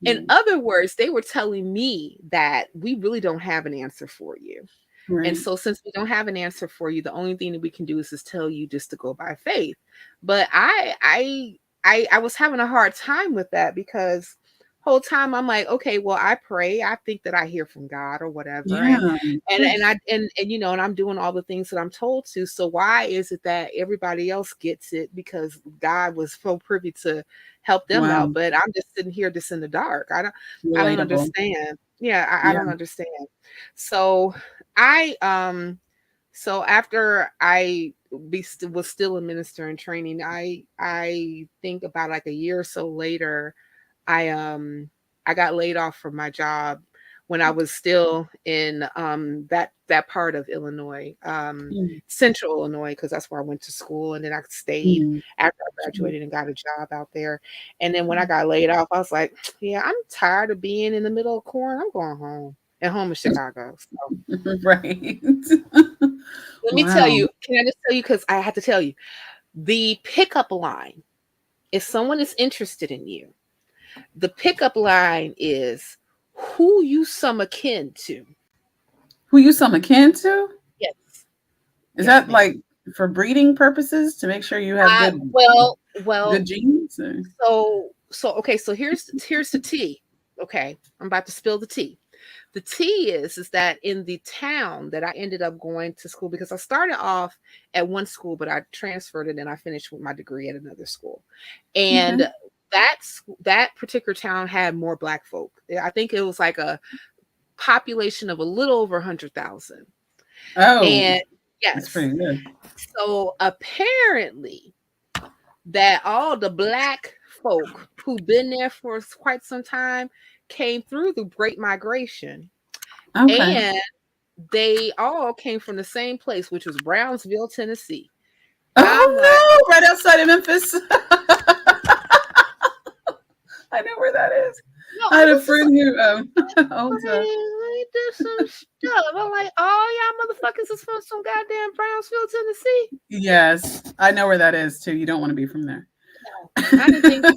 In Yeah. other words, they were telling me that we really don't have an answer for you. Right. And so since we don't have an answer for you, the only thing that we can do is just tell you just to go by faith. But I was having a hard time with that because whole time I'm like, okay, well, I pray. I think that I hear from God or whatever. Yeah. And you know, and I'm doing all the things that I'm told to. So why is it that everybody else gets it because God was so privy to help them Wow. out, but I'm just sitting here just in the dark. I don't Relatable. understand. Yeah, I Yeah. don't understand. So so after I was still a minister in training, I think about like a year or so later, I got laid off from my job when I was still in that part of Illinois, Mm. central Illinois, because that's where I went to school, and then I stayed Mm. after I graduated and got a job out there. And then when I got laid off, I was like, yeah, I'm tired of being in the middle of corn. I'm going home. And home in Chicago. So Right. let me tell Wow. you, can I just tell you, because I had to tell you, the pickup line, if someone is interested in you, the pickup line is who you some akin to. Who you some akin to? Yes. Is Yes, that ma'am. like for breeding purposes to make sure you have good Well, genes? Or? okay, so here's the tea. Okay, I'm about to spill the tea. The tea is that in the town that I ended up going to school, because I started off at one school, but I transferred it and I finished with my degree at another school. And Okay. that particular town had more Black folk. I think it was like a population of a little over 100,000. Oh, And that's yes, pretty good. so apparently that all the Black folk who've been there for quite some time came through the Great Migration, Okay. and they all came from the same place, which was Brownsville, Tennessee. I'm like, Oh no, right outside of Memphis. I know where that is. no, I had a this is friend who owns a. like, there's some stuff. I'm like, oh, y'all motherfuckers is from some goddamn Brownsville, Tennessee. Yes, I know where that is too. You don't want to be from there. I didn't think so.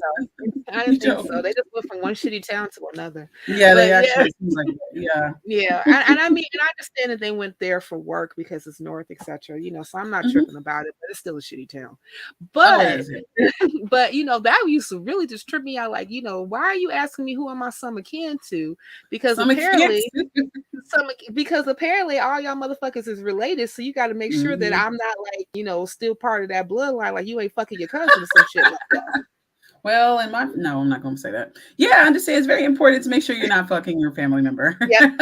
I You didn't think so. don't. They just went from one shitty town to another. Yeah, they But yeah, actually seems like that. Yeah. yeah. And I mean, and I understand that they went there for work because it's north, etc. You know, so I'm not Mhm. tripping about it, but it's still a shitty town. Oh, But it is. but you know, that used to really just trip me out. Like, you know, why are you asking me who am I some akin to? Because Some kids. apparently all y'all motherfuckers is related. So you got to make sure that Mhm. I'm not like, you know, still part of that bloodline. Like you ain't fucking your cousin or some shit like that. Well, no, I'm not going to say that. Yeah, I understand. It's very important to make sure you're not fucking your family member. Yep.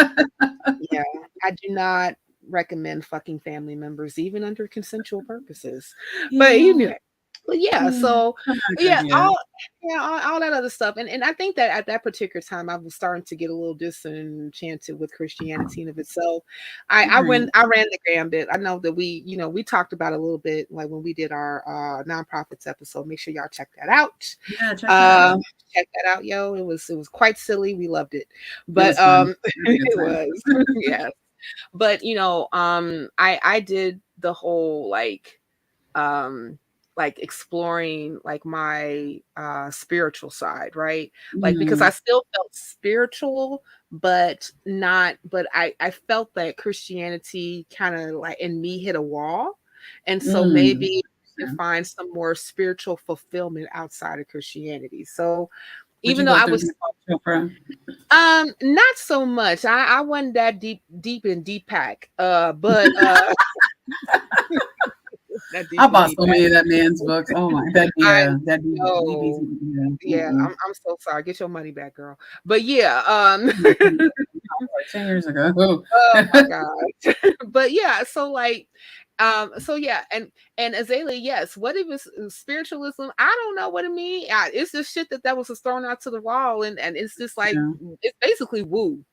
Yeah, I do not recommend fucking family members, even under consensual purposes. But Yeah. anyway, But yeah, Yeah, so that's not a good yeah, idea. all that other stuff. And I think that at that particular time I was starting to get a little disenchanted with Christianity in of itself. Right. I ran the gambit. I know that we talked about it a little bit like when we did our nonprofits episode. Make sure y'all check that out. Yeah, check that Um out. check that out, yo. It was quite silly. We loved it. It But was fun. It was a it good was. Yeah. But I did the whole um exploring like my spiritual side, right? Like because I time. still felt spiritual, but not but I felt that Christianity kind of like in me hit a wall. And so Mm. maybe to Yeah. find some more spiritual fulfillment outside of Christianity. So Would even you though go I through was Deepak Chopra? not so much. I wasn't that deep in Deepak. But that I deep in bought so Deepak. many of that man's books. Oh my, that I that know. DBT. Yeah. Yeah, Mm-mm. I'm so sorry. Get your money back, girl. But yeah, Like 10 years ago. oh my God. But yeah, so yeah, and Azalea, yes. What if it's spiritualism? I don't know what it means. It's just shit that was just thrown out to the wall, and it's just like Yeah. it's basically woo,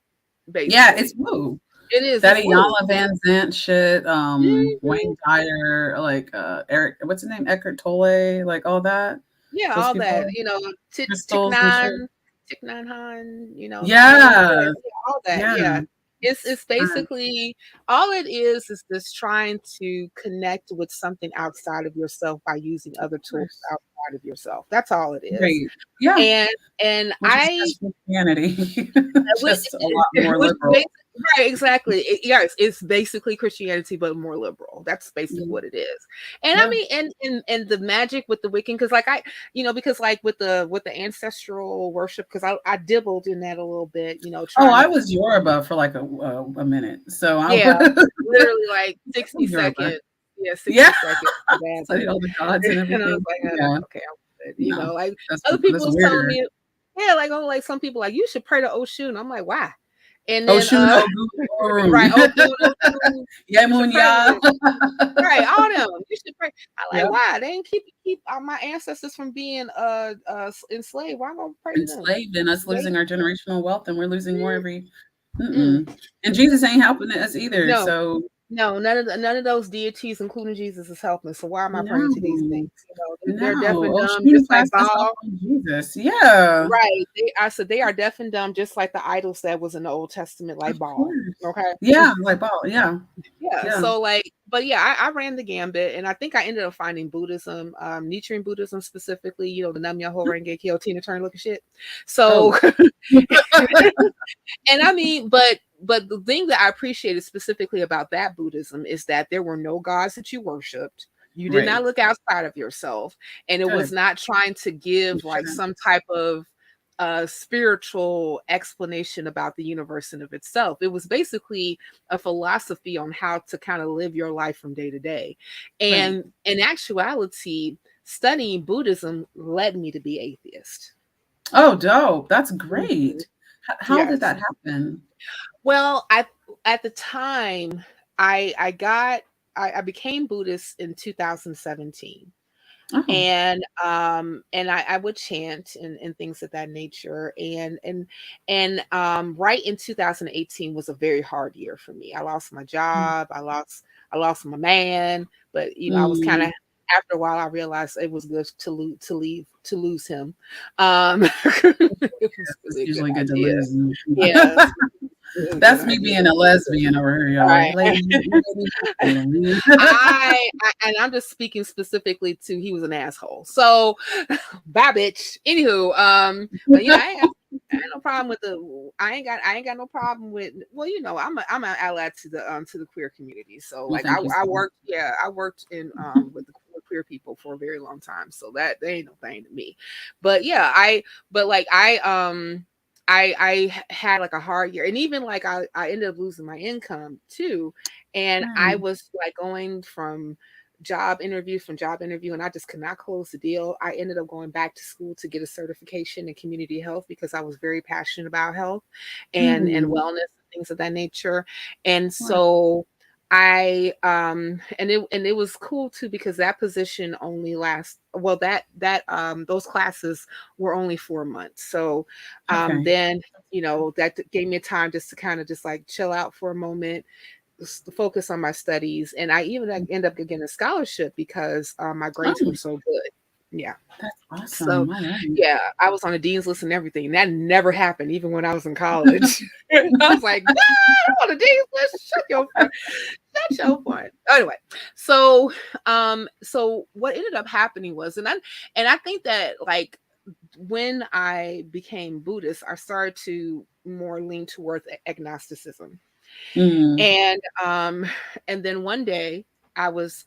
Yeah, it's basically. woo. It is. That It's woo. Iyanla Van Zant shit, Mhm. Wayne Dyer, like Eric, what's his name? Eckhart Tolle, like all that. Yeah, Those all that. people, Tick crystals and shit. nine, Tick Nine Han. Yeah, All that. yeah. Yeah. It's Uh, basically all it is just trying to connect with something outside of yourself by using of other tools course. outside of yourself. That's all it is. Right. Yeah. And and Which is I just Christianity, which just a lot more which liberal. right, exactly. Yes, it's basically Christianity, but more liberal. That's basically Yeah. what it is. And I Yeah. mean, and the magic with the Wiccan, because like because like with the ancestral worship, because I dibbled in that a little bit, Oh, trying I to was Yoruba for like a minute, so I yeah, was literally like 60 Yoruba. seconds. Yeah, Yeah, 60 seconds. Bad studied all the gods and and I was everything. like, Yeah, okay, I'm good. no, Like that's other people that's was telling weirder. me, yeah, like like some people like you should pray to Oshun. I'm like, why? And then Oshun Ogun right, Ogun, you should pray to Yemunya. them. Right, all them. You should pray. I like Yep, why? They didn't keep my ancestors from being enslaved. Why am I gonna pray to them? enslaved and us They, losing our generational wealth, and we're losing more every. mm, And Jesus ain't helping us either. no, So no, none of those deities, including Jesus, is helping. So why am I praying to these things? no, They're deaf no. and dumb, Oshun just like passed us off Baal. on Jesus. Yeah, Right. I said they are deaf and dumb, just like the idols that was in the Old Testament, like of Baal. course. Okay. Yeah, like Paul. Yeah, Yeah. yeah. So but yeah, I ran the gambit, and I think I ended up finding Buddhism, Nichiren Buddhism specifically, the Nam Myoho Renge Kyo Tina Turner looking shit. So Oh, and I mean, but the thing that I appreciated specifically about that Buddhism is that there were no gods that you worshipped. You did right. not look outside of yourself, and it was Good. not trying to You give like shouldn't. some type of spiritual explanation about the universe in of itself. It was basically a philosophy on how to kind of live your life from day to day. Right. And in actuality, studying Buddhism led me to be atheist. Oh, dope. That's Mhm. great. How did Yes. that happen? Well, at the time, I became Buddhist in 2017. Oh, And I would chant and things of that nature. And right in 2018 was a very hard year for me. I lost my mm, job, I lost my man, but I was kind mm. of, after a while I realized it was good to lose him. It was It's really a good usually good to idea. lose. Yeah, it was a good That's me idea. being a lesbian over here, y'all. Right. Lady, lady. And I'm just speaking specifically to he was an asshole. So bye bitch. Anywho, but I ain't no problem with I ain't got no problem with, well, I'm an ally to the queer community. So Well, like thank you so much. I worked in with the queer people for a very long time. So that they ain't no thing to me. But yeah, but like I had like a hard year, and even like I ended up losing my income too. And I Right. was like going from job interview, and I just could not close the deal. I ended up going back to school to get a certification in community health because I was very passionate about health and Mm, wellness and things of that nature. And right. so it was cool too, because that position only those classes were only 4 months. So then, that gave me time just to kind of just like chill out for a moment, focus on my studies. And I even ended up getting a scholarship because my grades were so good. Yeah. That's awesome. So, yeah, I was on the dean's list and everything. That never happened, even when I was in college. I was like, what? I'm on the dean's list? Shut your front. Anyway, so what ended up happening was, and I think that, like, when I became Buddhist, I started to more lean towards agnosticism. And then one day I was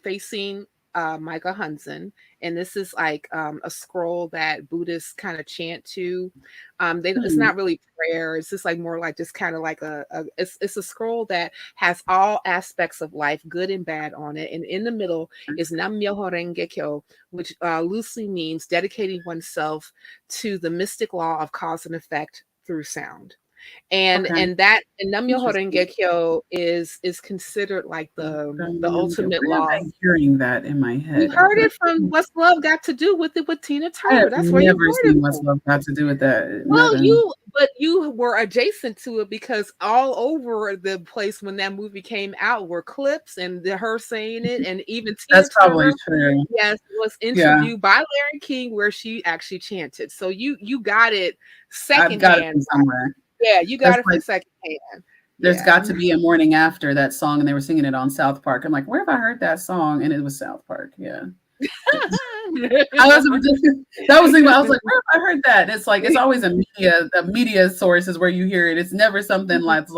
facing Micah Hunson, and this is like a scroll that Buddhists kind of chant to. It's not really prayer; it's just like more like just kind of like it's a scroll that has all aspects of life, good and bad, on it. And in the middle is Nam Myoho Renge Kyo, which loosely means dedicating oneself to the mystic law of cause and effect through sound. And that Nam Myoho Renge Kyo is considered like the ultimate law. I'm hearing that in my head. You heard it from What's Love Got to Do with It with Tina Turner. That's where you heard it. What's Love Got to Do with that. Well, you were adjacent to it, because all over the place when that movie came out were clips and her saying it, and even Tina That's probably true. Yes, was interviewed by Larry King where she actually chanted. So you got it secondhand. I've got it somewhere. Yeah, you got it from secondhand. There's got to be a Morning After that song, and they were singing it on South Park. I'm like, where have I heard that song? And it was South Park. Yeah. I was like, where have I heard that? And it's like, it's always a media source is where you hear it. It's never something like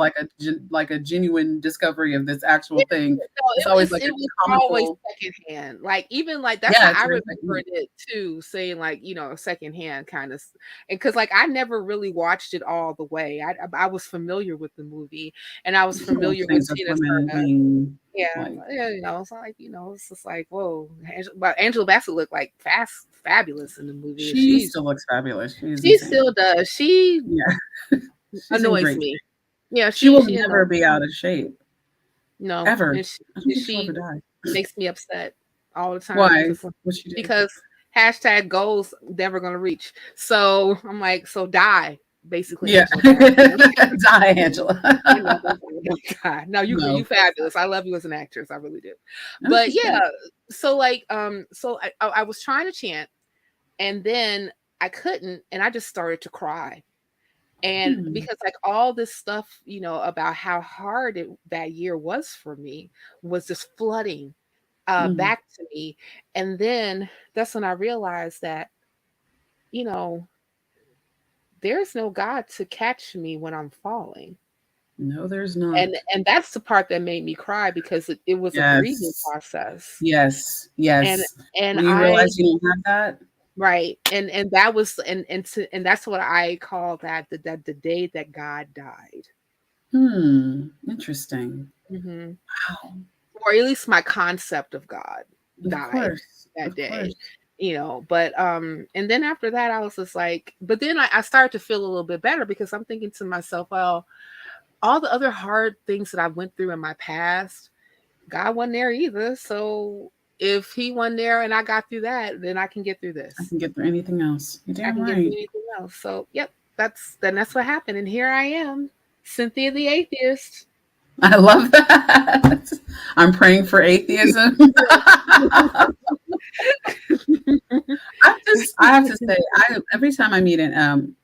a genuine discovery of this actual thing. It's always secondhand. Like, even like that's how I remembered it too, saying like, secondhand kind of, and because like I never really watched it all the way. I was familiar with the movie, and I was familiar with Tina Turner. Yeah, it's like, it's just like, whoa. But Angela Bassett looked like fabulous in the movie. She still looks fabulous. She still does. She annoys me. Yeah, she will never be out of shape. No, ever. She makes me upset all the time. Why? Because hashtag goals never gonna reach. So I'm like, so die. Basically, yeah. Die, Angela. No, you fabulous. I love you as an actress. I really do. But yeah, so like, so I was trying to chant, and then I couldn't, and I just started to cry. And because like all this stuff, about how hard that year was for me was just flooding back to me. And then that's when I realized that, there's no God to catch me when I'm falling. No, there's not. And that's the part that made me cry, because it was a grieving process. Yes. And when you realize you don't have that. Right. And that was and that's what I call that the day that God died. Interesting. Wow. Or at least my concept of God died that day. But and then after that I was just like, but then I started to feel a little bit better, because I'm thinking to myself, well, all the other hard things that I went through in my past, God wasn't there either. So if he wasn't there and I got through that, then I can get through this. I can get through anything else. You're damn right. Get through anything else. So that's what happened. And here I am, Cynthia the Atheist. I love that. I'm praying for atheism. I have to say, every time I meet an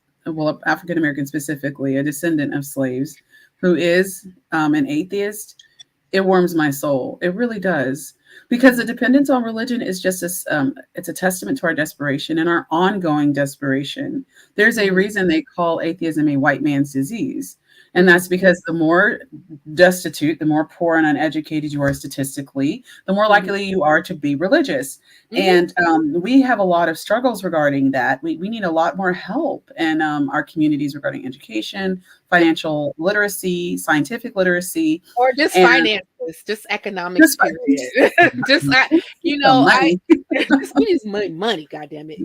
African American, specifically a descendant of slaves, who is an atheist, it warms my soul. It really does, because the dependence on religion is just it's a testament to our desperation and our ongoing desperation. There's a reason they call atheism a white man's disease. And that's because the more destitute, the more poor and uneducated you are statistically, the more likely you are to be religious. And we have a lot of struggles regarding that. We need a lot more help in our communities regarding education, financial literacy, scientific literacy. Or just finances, just economics, period. Just, money. Money, goddammit.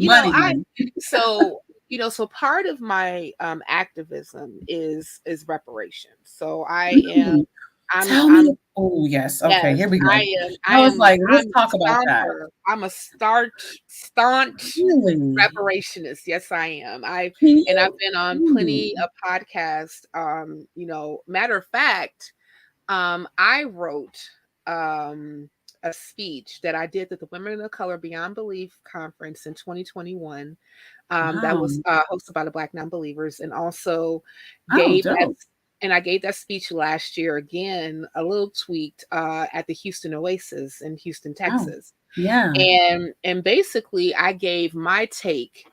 So part of my activism is reparations. So I am Tell me. Oh, yes. Okay, Yes, here we go. I was am like, let's I'm a talk about that. stauncher. I'm a staunch Really? reparationist. Yes, I am. I've Can been on you? plenty of podcasts. Matter of fact, I wrote a speech that I did at the Women of Color Beyond Belief conference in 2021. That Wow. was hosted by the Black Nonbelievers, and also Oh, gave that. dope. And I gave that speech last year again, a little tweaked, at the Houston Oasis in Houston, Oh, Texas. yeah. And basically I gave my take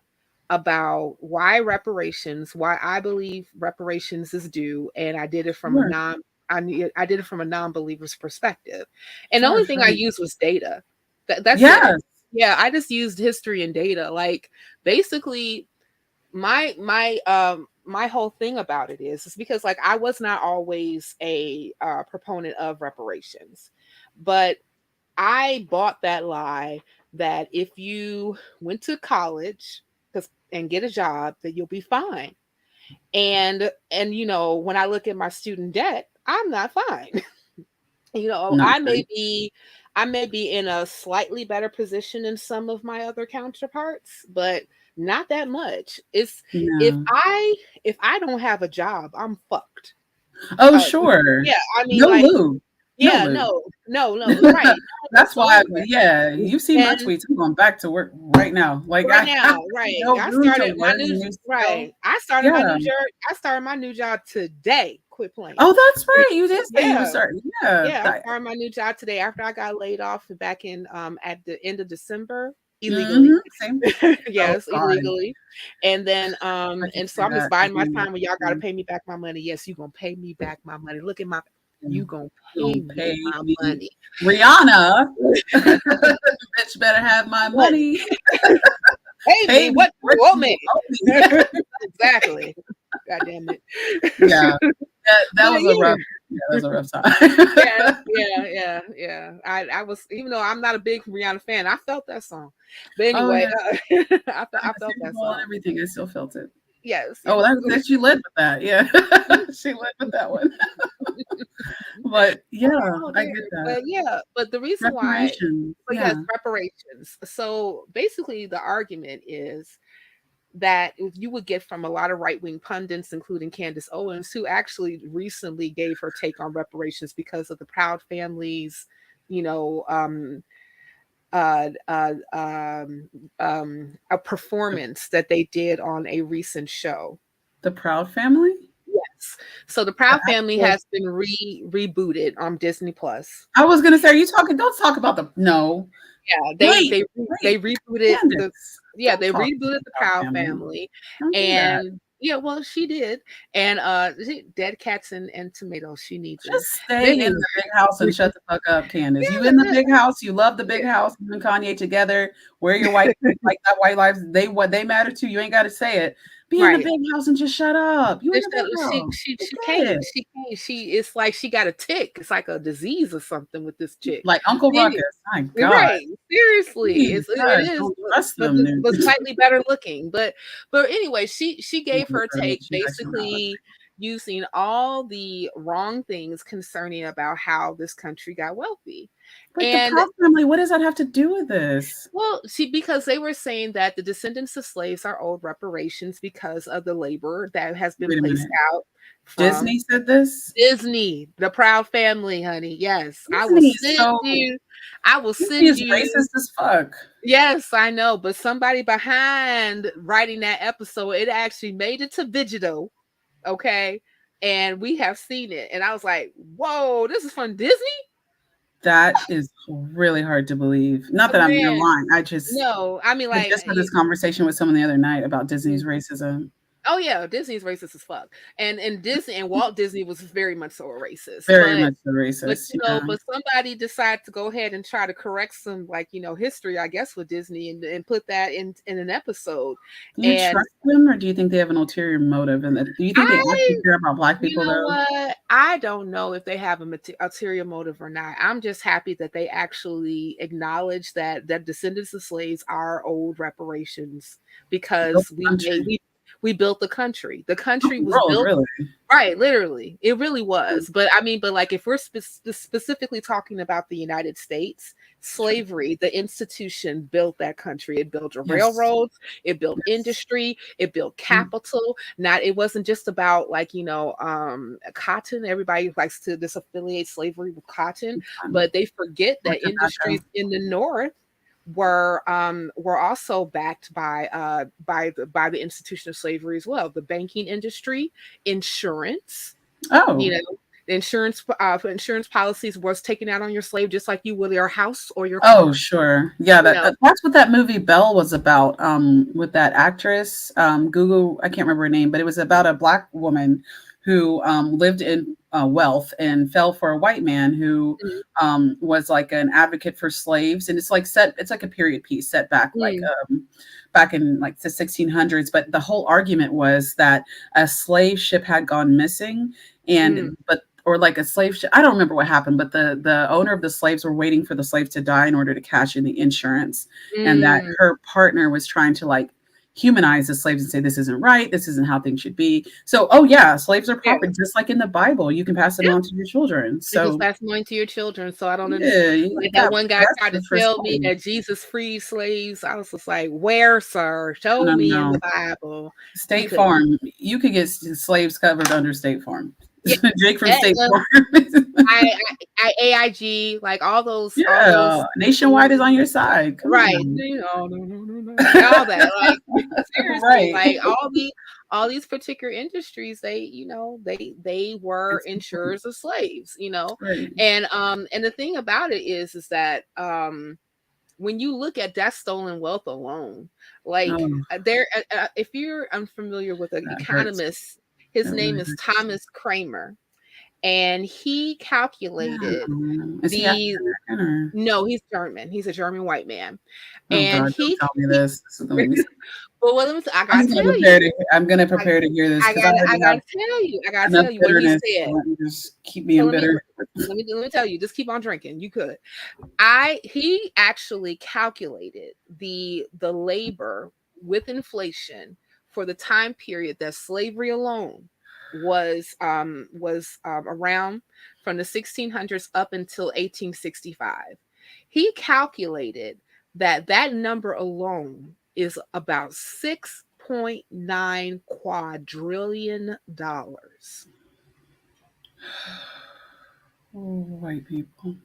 about why I believe reparations is due, and I did it from a Sure. I did it from a non-believer's perspective. And the Sure, only thing sure. I used was data. That's it. Yes. Yeah, I just used history and data. Like basically my whole thing about it is because like I was not always a proponent of reparations, but I bought that lie that if you went to college and get a job, that you'll be fine. And when I look at my student debt, I'm not fine. Not I may be in a slightly better position than some of my other counterparts, but not that much. It's if no. I don't have a job, I'm fucked. Oh, Uh, sure. yeah, I mean, No like, lube. No yeah, lube. no, right, no That's why, whatsoever. yeah, you've seen my And tweets. I'm going back to work right now. Like right I have now, right, no room to learn a new skill. Yeah. I started my new job today. Quit playing. Oh, that's right. You did say you were Yeah, starting. Yeah. yeah, I started my new job today after I got laid off back in at the end of December illegally. Same. Oh Yes, God. illegally. And then I can and so see I'm just that. biding my time when y'all gotta pay me back my money. Yes, you gonna pay me back my money. Look at my you gonna pay Don't me pay my me. money. Rihanna. Bitch better have my money. Pay Pay me me what what you owe you me. owe me. Exactly. God damn it. Yeah. That But was a rough. Yeah, that was a rough yeah, time. yeah. I was, even though I'm not a big Rihanna fan, I felt that song. But Oh anyway, yeah. I felt Super that Bowl and song. everything. I still felt it. Yes, Oh, yes. that she led with that. Yeah. She led with that one. But yeah, Oh I dear. get that. But the reason why, Reparations. but yes, Yeah. reparations. So basically, the argument is that you would get from a lot of right-wing pundits, including Candace Owens, who actually recently gave her take on reparations because of the Proud Families, you know, a performance that they did on a recent show. The Proud Family? Yes. So the The Proud Family actual has been rebooted on Disney Plus. I was gonna say, are you talking don't talk about the no. Yeah, Wait, they wait, rebooted Candace. Don't they talk about rebooted the the Proud Proud Family. Family, Don't do that. and yeah, well, she did, and dead cats and tomatoes. She needs them. Just But stay in anyway, the big house and shut the fuck up, Candace. You in the yeah, big house, you love the yeah, big house, you and Kanye together, wear your white like that white lives, they matter to you. Ain't gotta say it. Be in the right. big house and just shut up. You in Just the that big house. You she get can't. it. She can't. It's like she got a tick. It's like a disease or something with this chick. Like Uncle Any- Ruckus. My God. Right. Seriously. It Jesus, is, don't trust them, dude. but slightly better looking. But anyway, she No, gave her girl, take she's actually not. basically using all the wrong things concerning about how this country got wealthy. But the And Proud Family, what does that have to do with this? well, see, because they were saying that the descendants of slaves are owed reparations because of the labor that has been Wait a placed minute. out from Disney said this? Disney, the Proud Family, honey. Yes, Disney is so I will Disney send is you. racist as fuck. Yes, I know, but somebody behind writing that episode, it actually made it to Digital, okay? And we have seen it. And I was like, whoa, this is from Disney? That is really hard to believe. Not that I'm you're Man, lying. no, I mean, I like, just had this conversation with someone the other night about Disney's racism. oh yeah, Disney's racist as fuck, and Disney and Walt Disney was very much so a racist, Very but much the racist. Yeah. but somebody decided to go ahead and try to correct some like history, I guess, with Disney and put that in an episode, Do you and trust them or do you think they have an ulterior motive? And do you think they actually I care about Black you people know though? what, I don't know if they have a ulterior motive or not. I'm just happy that they actually acknowledge that descendants of slaves are owed reparations Built because the country. We built the country. The country was World, built. really. Right, literally. It really was. But I mean, but like if we're specifically talking about the United States, slavery, the institution built that country. It built Yes. railroads, it built Yes. industry, it built capital. Not it wasn't just about like, cotton. Everybody likes to disaffiliate slavery with cotton, but they forget Or that industries tobacco. in the North were also backed by the institution of slavery as well. The banking industry, insurance, Oh. insurance policies was taken out on your slave just like you would your house or your Oh, car. sure. Yeah, You know, that's what that movie Belle was about, with that actress, Google, I can't remember her name, but it was about a Black woman who lived in wealth and fell for a white man who mm, was like an advocate for slaves. And it's like a period piece set back mm, back in like the 1600s. But the whole argument was that a slave ship had gone missing, mm, or like a slave ship. I don't remember what happened, but the owner of the slaves were waiting for the slaves to die in order to cash in the insurance, and that mm. her partner was trying to like humanize the slaves and say this isn't right, this isn't how things should be. So, oh yeah, slaves are Yeah. property, just like in the Bible. You can pass them Yeah. on to your children. You just So pass them on to your children. So I don't understand. yeah, you Like that got one guy tried to precedent for tell me slaves. that Jesus freed slaves. I was just like, where, sir? No, Show no, me in no. the Bible. He State couldn't. Farm. You could get slaves covered under State Farm. Yeah. Jake from State Farm. AIG, like all those Yeah, Nationwide is on your side. Come right. on. No. All that. Like seriously, Right. like all these particular industries, they were insurers of slaves, Right. And the thing about it is that when you look at that stolen wealth alone, like Oh, if you're unfamiliar with an that hurts. economist, his That name really is hurts. Thomas Kramer, and he Yeah. calculated Is he the African American no, he's German. He's a German white man. or? Oh And God, don't tell me he this. This is gonna make me sick. well, let me I I'm gotta just gonna tell prepare you. to. I'm gonna I, prepare to hear this I because I gotta I already have gotta tell you. I gotta enough tell you what he bitterness. said. So let me just keep being So bitter. let me tell you, just keep on drinking. You could. He actually calculated the labor with inflation for the time period that slavery alone was around from the 1600s up until 1865. He calculated that number alone is about 6.9 quadrillion dollars. Oh, white people.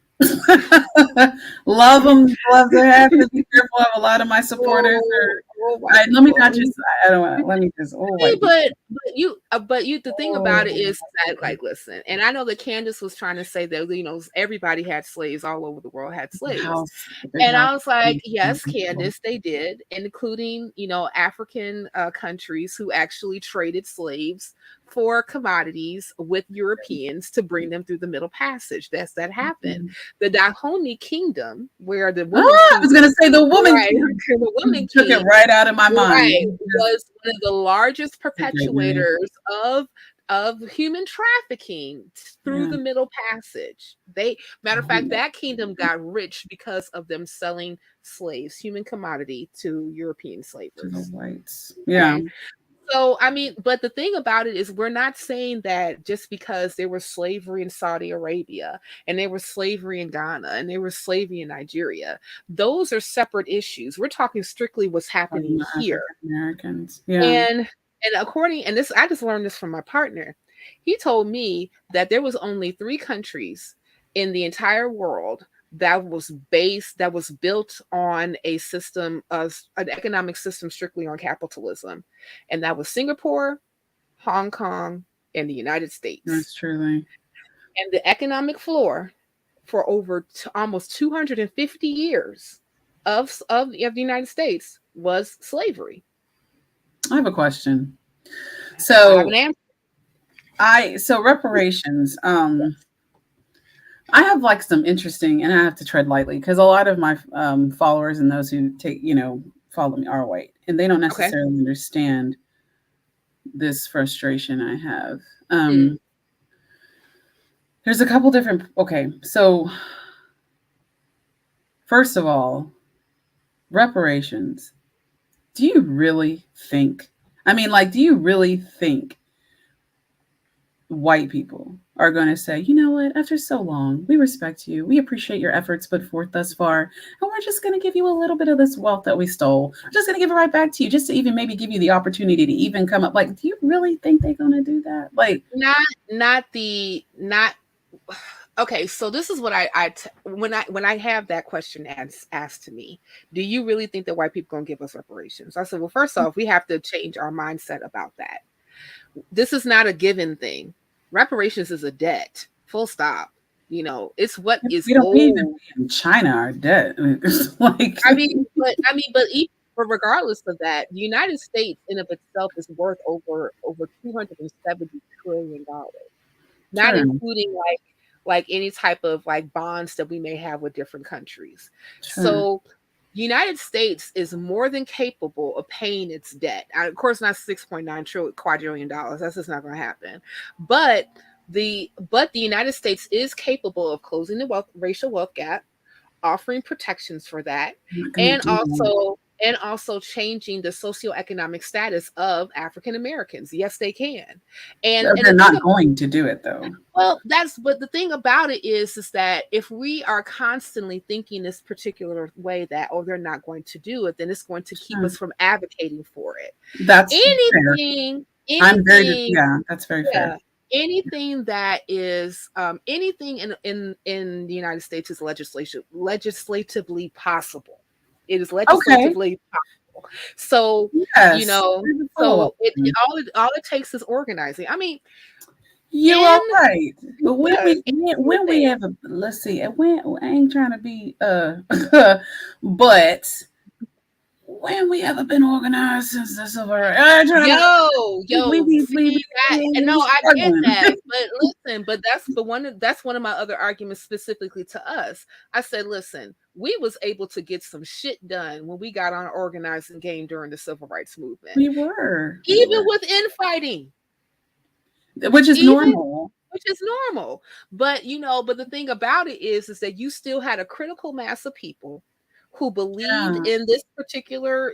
Love them, love their have to be careful of a lot of my supporters Oh, are. white Let me people. not just. I don't want. Let me just. Oh, white people. But you the thing about it Oh, is that like listen, and I know that Candace was trying to say that everybody had slaves all over the world had slaves. house, the big And house. I was like, yes, Candace, they did, including, African countries who actually traded slaves for commodities with Europeans to bring them through the Middle Passage. That happened. The Dahomey Kingdom, where the woman I was gonna say the woman right, king. the woman Took it king, right out of my mind. right, was one of the largest It's a great movie. perpetuators of human trafficking through Yeah. the Middle Passage. Matter of fact, that kingdom got rich because of them selling slaves, human commodity, to European To the slavers. whites. Yeah. Okay. So, I mean, but the thing about it is, we're not saying that just because there was slavery in Saudi Arabia and there was slavery in Ghana and there was slavery in Nigeria, those are separate issues. We're talking strictly what's happening African here. Americans. Yeah. And this, I just learned this from my partner. He told me that there was only 3 countries in the entire world that was built on a system of an economic system strictly on capitalism, and that was Singapore, Hong Kong, and the United States. That's truly. And the economic floor for over almost 250 years of the United States was slavery. I have a question. I have an answer. So reparations. I have like some interesting, and I have to tread lightly because a lot of my followers and those who follow me are white, and they don't necessarily understand this frustration I have. There's a couple different. Okay, so first of all, reparations. Do you really think? I mean, like, do you really think white people are going to say, you know what, after so long, we respect you. We appreciate your efforts put forth thus far. And we're just going to give you a little bit of this wealth that we stole. We're just going to give it right back to you, just to even maybe give you the opportunity to even come up. Like, do you really think they're going to do that? Like, not okay, so this is what when I have that question asked to me, do you really think that white people gonna give us reparations? I said, well, first off, we have to change our mindset about that. This is not a given thing. Reparations is a debt. Full stop. You know, it's what is we don't owed. even in China are dead. Like, but even regardless of that, the United States in of itself is worth over $270 trillion, not sure, including like any type of like bonds that we may have with different countries. sure. So United States is more than capable of paying its debt. Of course, not $6.9 quadrillion. That's just not going to happen. But the United States is capable of closing the racial wealth gap, offering protections for that, and also changing the socioeconomic status of African Americans. Yes, they can. And they're not going to do it though. Well, but the thing about it is that if we are constantly thinking this particular way that, oh, they're not going to do it, then it's going to keep us from advocating for it. That's anything, that's very fair. Anything that is anything in the United States is legislatively possible. It is legislatively possible. So yes, you know, so all it takes is organizing. I mean, you are right. But when we ever, let's see, when I ain't trying to be but when we ever been organized since the civil rights? I get that. But that's one of my other arguments specifically to us. I said, listen, we was able to get some shit done when we got on organizing game during the civil rights movement. We were. Even with infighting. Which is normal. But the thing about it is that you still had a critical mass of people who believed in this particular,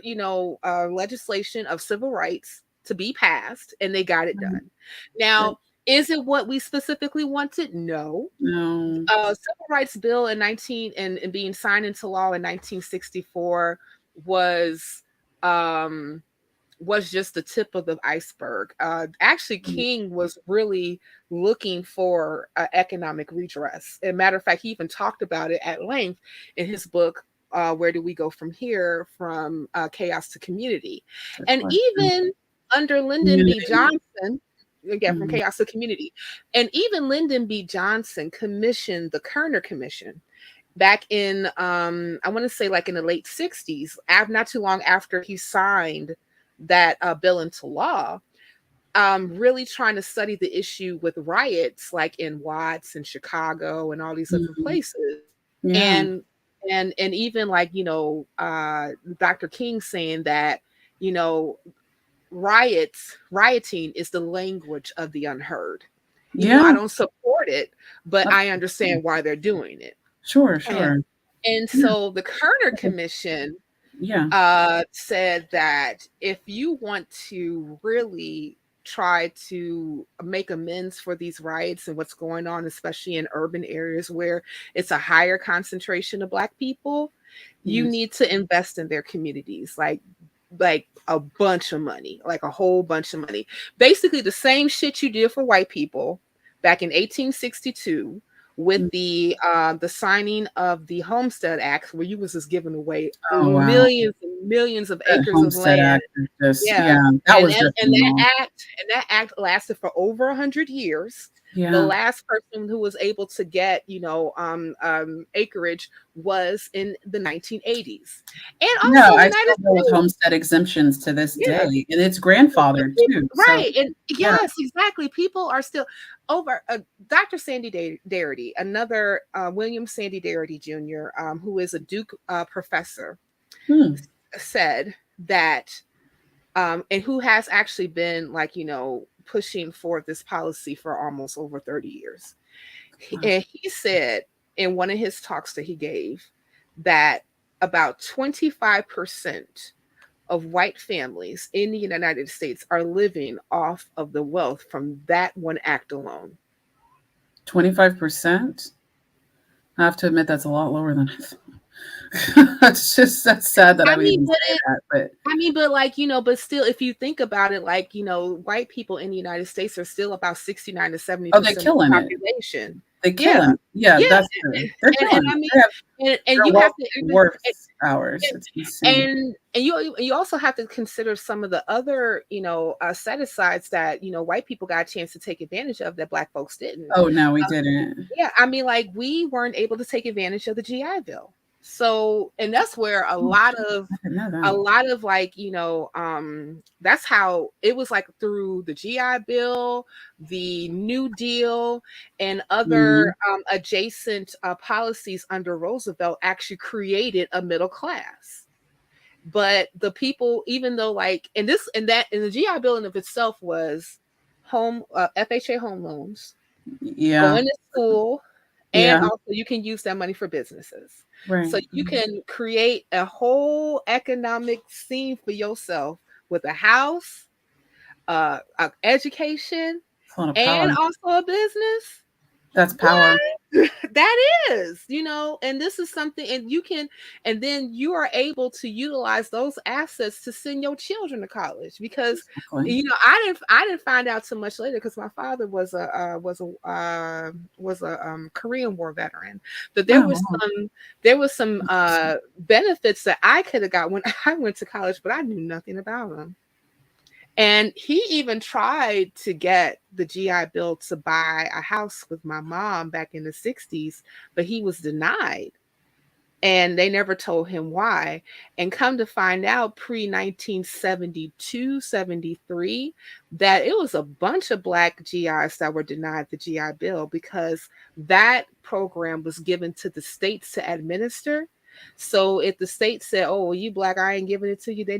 legislation of civil rights to be passed, and they got it done. Now, is it what we specifically wanted? No. Civil rights bill in and being signed into law in 1964 was just the tip of the iceberg. Actually, King was really looking for economic redress. As a matter of fact, he even talked about it at length in his book, Where Do We Go From Here? From Chaos to Community. And even under Lyndon B. Johnson, again, from Chaos to Community, and even Lyndon B. Johnson commissioned the Kerner Commission back in, I want to say like in the late 60s, not too long after he signed that bill into law, really trying to study the issue with riots like in Watts and Chicago and all these other places. And even like, Dr. King saying that, rioting is the language of the unheard. I don't support it, but I understand why they're doing it. Sure. And so the Kerner Commission said that if you want to really try to make amends for these riots and what's going on, especially in urban areas where it's a higher concentration of Black people, you need to invest in their communities, like a bunch of money, like a whole bunch of money. Basically the same shit you did for white people back in 1862 with the signing of the Homestead Act, where you was just giving away millions and millions of acres of land. That act lasted for over 100 years. The last person who was able to get, acreage was in the 1980s. And also I still go with homestead exemptions to this day, and it's grandfathered too. Right. And yes, exactly. People are still over. Dr. Sandy Darity, another William Sandy Darity Jr., who is a Duke professor, said that, and who has actually been pushing for this policy for almost over 30 years. And he said in one of his talks that he gave that about 25% of white families in the United States are living off of the wealth from that one act alone. 25%? I have to admit that's a lot lower than I thought. That's sad that I would even say that. But like, but still, if you think about it, like, white people in the United States are still about 69 to 70% of the population. They kill him. Yeah, that's true. They're killing and you have to worth hours. It's insane. And you also have to consider some of the other set-asides that white people got a chance to take advantage of that Black folks didn't. Oh no, we didn't. Yeah, like we weren't able to take advantage of the GI Bill. So, and that's where a lot of like, that's how it was, like through the GI Bill, the New Deal, and other adjacent policies under Roosevelt actually created a middle class. But the people, even though like, and the GI Bill in of itself was FHA home loans, going to school, and also you can use that money for businesses. Right. So you can create a whole economic scene for yourself with a house, education, and also a business. That's power. That is, and this is something, and then you are able to utilize those assets to send your children to college, because I didn't find out so much later, because my father was a Korean War veteran, but there was some benefits that I could have got when I went to college, but I knew nothing about them. And he even tried to get the GI Bill to buy a house with my mom back in the 60s, but he was denied. And they never told him why. And come to find out, pre-1972, 73, that it was a bunch of Black GIs that were denied the GI Bill, because that program was given to the states to administer. So if the state said, "Oh, well, you Black, I ain't giving it to you," they're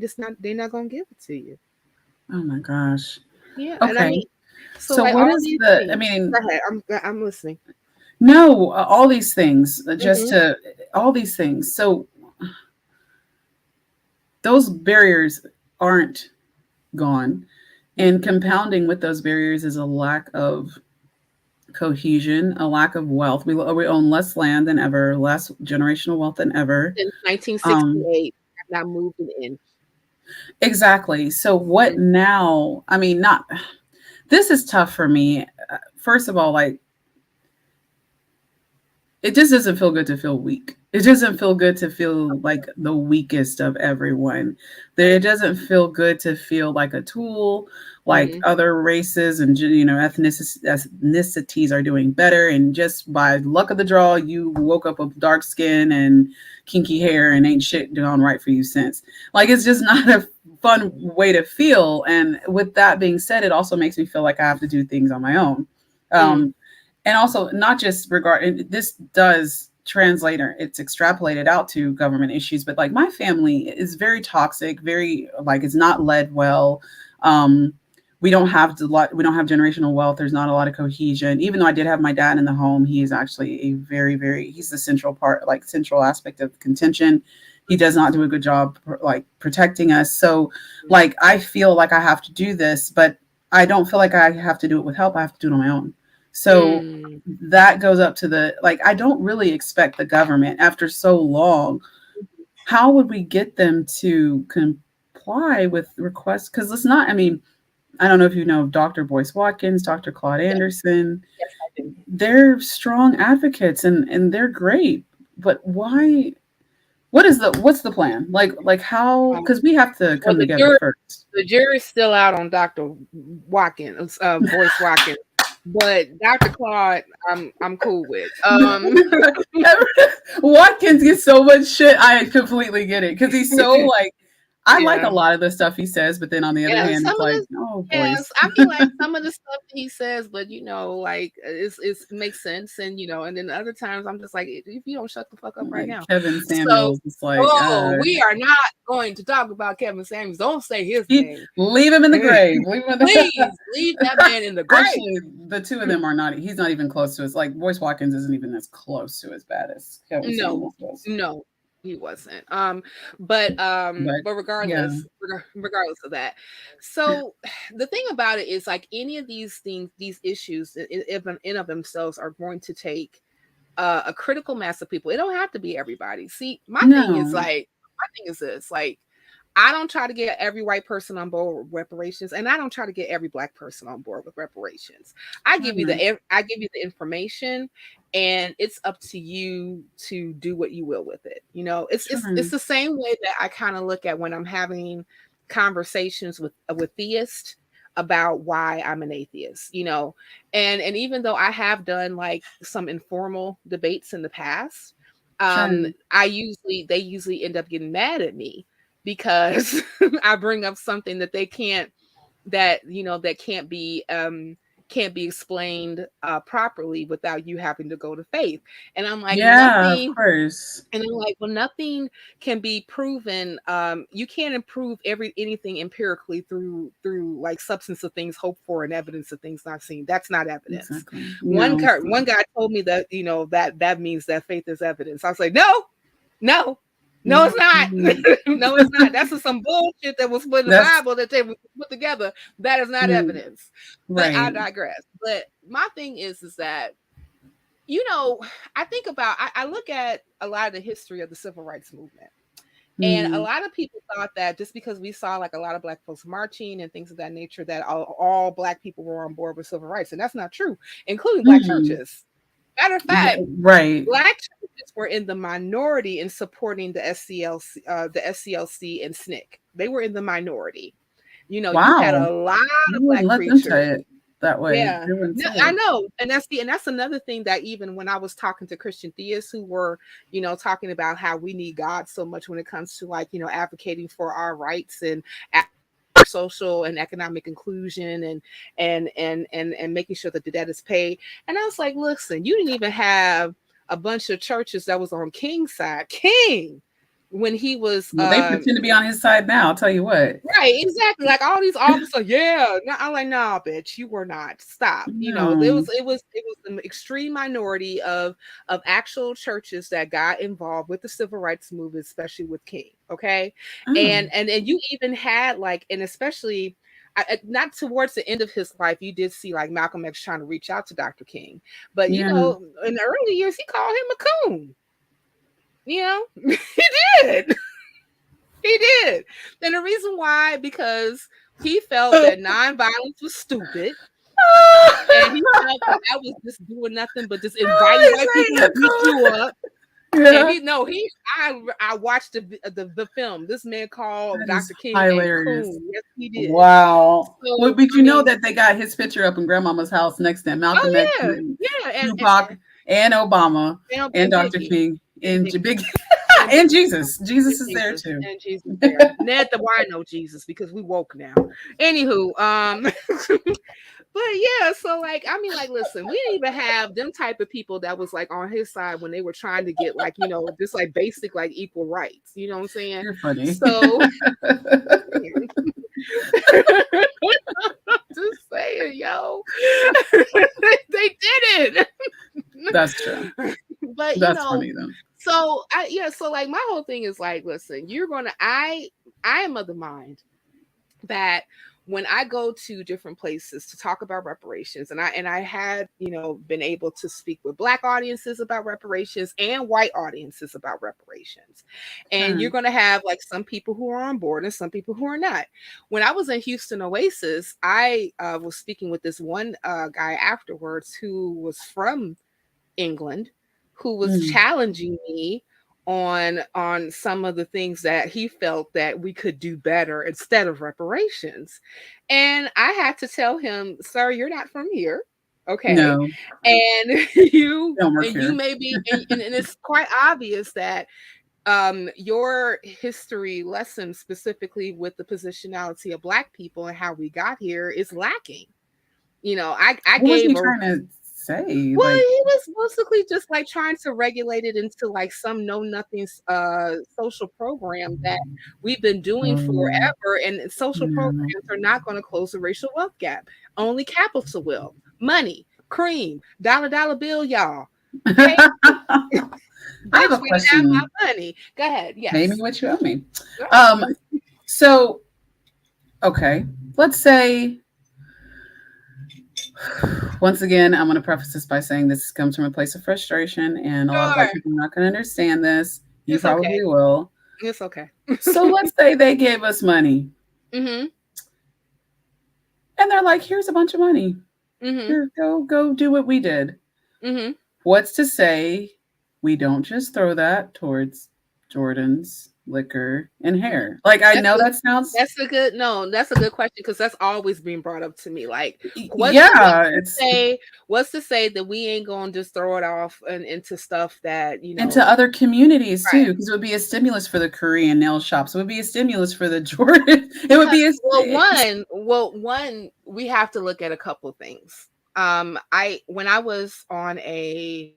not going to give it to you. Oh my gosh. Yeah. Okay. And so like, what is the? Go ahead. I'm listening. No, all these things. All these things. So those barriers aren't gone, and compounding with those barriers is a lack of cohesion, a lack of wealth. We own less land than ever, less generational wealth than ever. Since 1968, not moving in. Exactly. So what now? I mean, this is tough for me. First of all, like, it just doesn't feel good to feel weak. It doesn't feel good to feel like the weakest of everyone. It doesn't feel good to feel like a tool, like other races and ethnicities are doing better. And just by luck of the draw, you woke up with dark skin and kinky hair and ain't shit gone right for you since. Like, it's just not a fun way to feel. And with that being said, it also makes me feel like I have to do things on my own. And also, not just this does translate, or it's extrapolated out to government issues, but like, my family is very toxic, very, like, it's not led well. We don't have generational wealth. There's not a lot of cohesion. Even though I did have my dad in the home, he is actually a very, very, he's the central aspect of contention. He does not do a good job, like, protecting us. So, like, I feel like I have to do this, but I don't feel like I have to do it with help. I have to do it on my own. So that goes up to I don't really expect the government, after so long, how would we get them to comply with requests? Because it's not, I mean, I don't know if you know Dr. Boyce Watkins, Dr. Claude Anderson. Yes, I do. They're strong advocates and they're great. But why? What's the plan? Like how? Because we have to come together first. The jury's still out on Dr. Watkins, Boyce Watkins. But Dr. Claude, I'm cool with. Watkins gets so much shit. I completely get it, because he's so like, I like a lot of the stuff he says, but then on the other hand, it's like, oh, boys. I mean, like, some of the stuff that he says, but like, it makes sense, and and then other times I'm just like, if you don't shut the fuck up right now. Kevin Samuels is like, we are not going to talk about Kevin Samuels. Don't say his name. Leave him in the grave. Please leave that man in the grave. Actually, the two of them are not. He's not even close to us. Like, Boyce Watkins isn't even as close to as bad as Kevin Samuels was. No. he wasn't. But Yeah. regardless of that. So the thing about it is like any of these things, these issues in of themselves are going to take a critical mass of people. It don't have to be everybody. See, my thing is No. like, my thing is this, like, I don't try to get every white person on board with reparations, and I don't try to get every black person on board with reparations. I give you the information, and it's up to you to do what you will with it. You know, it's the same way that I kind of look at when I'm having conversations with theists about why I'm an atheist, you know. And even though I have done like some informal debates in the past, they usually end up getting mad at me because I bring up something that they can't can't be explained properly without you having to go to faith. And I'm like, Yeah, of nothing. course. And I'm like, well, nothing can be proven. You can't improve anything empirically through like substance of things hoped for and evidence of things not seen. That's not evidence. Exactly. One No. guy told me that, you know, that means that faith is evidence. I was like, no, it's not. No, it's not. That's some bullshit that was put in the Bible that they put together. That is not evidence. But I digress. But my thing is that, you know, I look at a lot of the history of the civil rights movement. And a lot of people thought that just because we saw like a lot of black folks marching and things of that nature, that all black people were on board with civil rights. And that's not true, including black churches. Matter of fact, black churches were in the minority in supporting the SCLC and SNCC. They were in the minority. You know, you had a lot of black preachers that way. Yeah, I know, and that's another thing that even when I was talking to Christian theists who were, you know, talking about how we need God so much when it comes to like, you know, advocating for our rights and social and economic inclusion and making sure that the debt is paid. And I was like, listen, you didn't even have a bunch of churches that was on King's side. King, when he was they pretend to be on his side now, I'll tell you what. Right, exactly. Like all these officers, yeah. No, I'm like, nah, bitch, you were not. Stop. You know, it was an extreme minority of actual churches that got involved with the civil rights movement, especially with King. Okay. And you even had like, and especially not towards the end of his life, you did see like Malcolm X trying to reach out to Dr. King. But you know, in the early years, he called him a coon. You know, he did. He did. And the reason why, because he felt that nonviolence was stupid. And he felt that was just doing nothing but just inviting white people to beat you up. Yeah. And I watched the film. This man called Dr. King hilarious. Coon. Yes, he did. Wow. So, well, but you know that they got his picture up in Grandmama's house next to him. Malcolm X, Tupac, and Obama, and Dr. King, and Big. And Jesus. Jesus is there too. And Jesus is there. Ned the wino Jesus, because we woke now. Anywho, but yeah, so like, I mean, like, listen, we didn't even have them type of people that was like on his side when they were trying to get like, you know, just like basic like equal rights. You know what I'm saying? You're funny. So just saying, yo. They did it. That's true. But that's you know, funny though. So so like my whole thing is like, listen, I am of the mind that when I go to different places to talk about reparations, and I had, you know, been able to speak with Black audiences about reparations and white audiences about reparations. And you're going to have like some people who are on board and some people who are not. When I was in Houston Oasis, I was speaking with this one guy afterwards who was from England, who was challenging me on some of the things that he felt that we could do better instead of reparations. And I had to tell him, sir, you're not from here. Okay. No. And you may be, and it's quite obvious that your history lesson specifically with the positionality of Black people and how we got here is lacking. You know, I gave say? Well, like, he was basically just like trying to regulate it into like some know nothing social program that we've been doing forever, and social programs are not going to close the racial wealth gap. Only capital will. Money, cream, dollar bill, y'all. Okay? I have Bitch, a we didn't have question. my money. Go ahead. Pay me Yes. what you owe me. Right. So okay, let's say once again, I'm going to preface this by saying this comes from a place of frustration, and a lot of white Sure. people are not going to understand this. You It's okay. probably will. It's okay. So let's say they gave us money, Mm-hmm. and they're like, "Here's a bunch of money. Mm-hmm. Here, go do what we did." Mm-hmm. What's to say we don't just throw that towards Jordan's liquor and hair? Like, I That's know a that sounds, that's a good question because that's always being brought up to me. Like, yeah, it's what's to say that we ain't gonna just throw it off and into stuff that into other communities right? too, because it would be a stimulus for the Korean nail shops. It would be a stimulus for the Jordan. It would Because be a one, we have to look at a couple of things. I when I was on a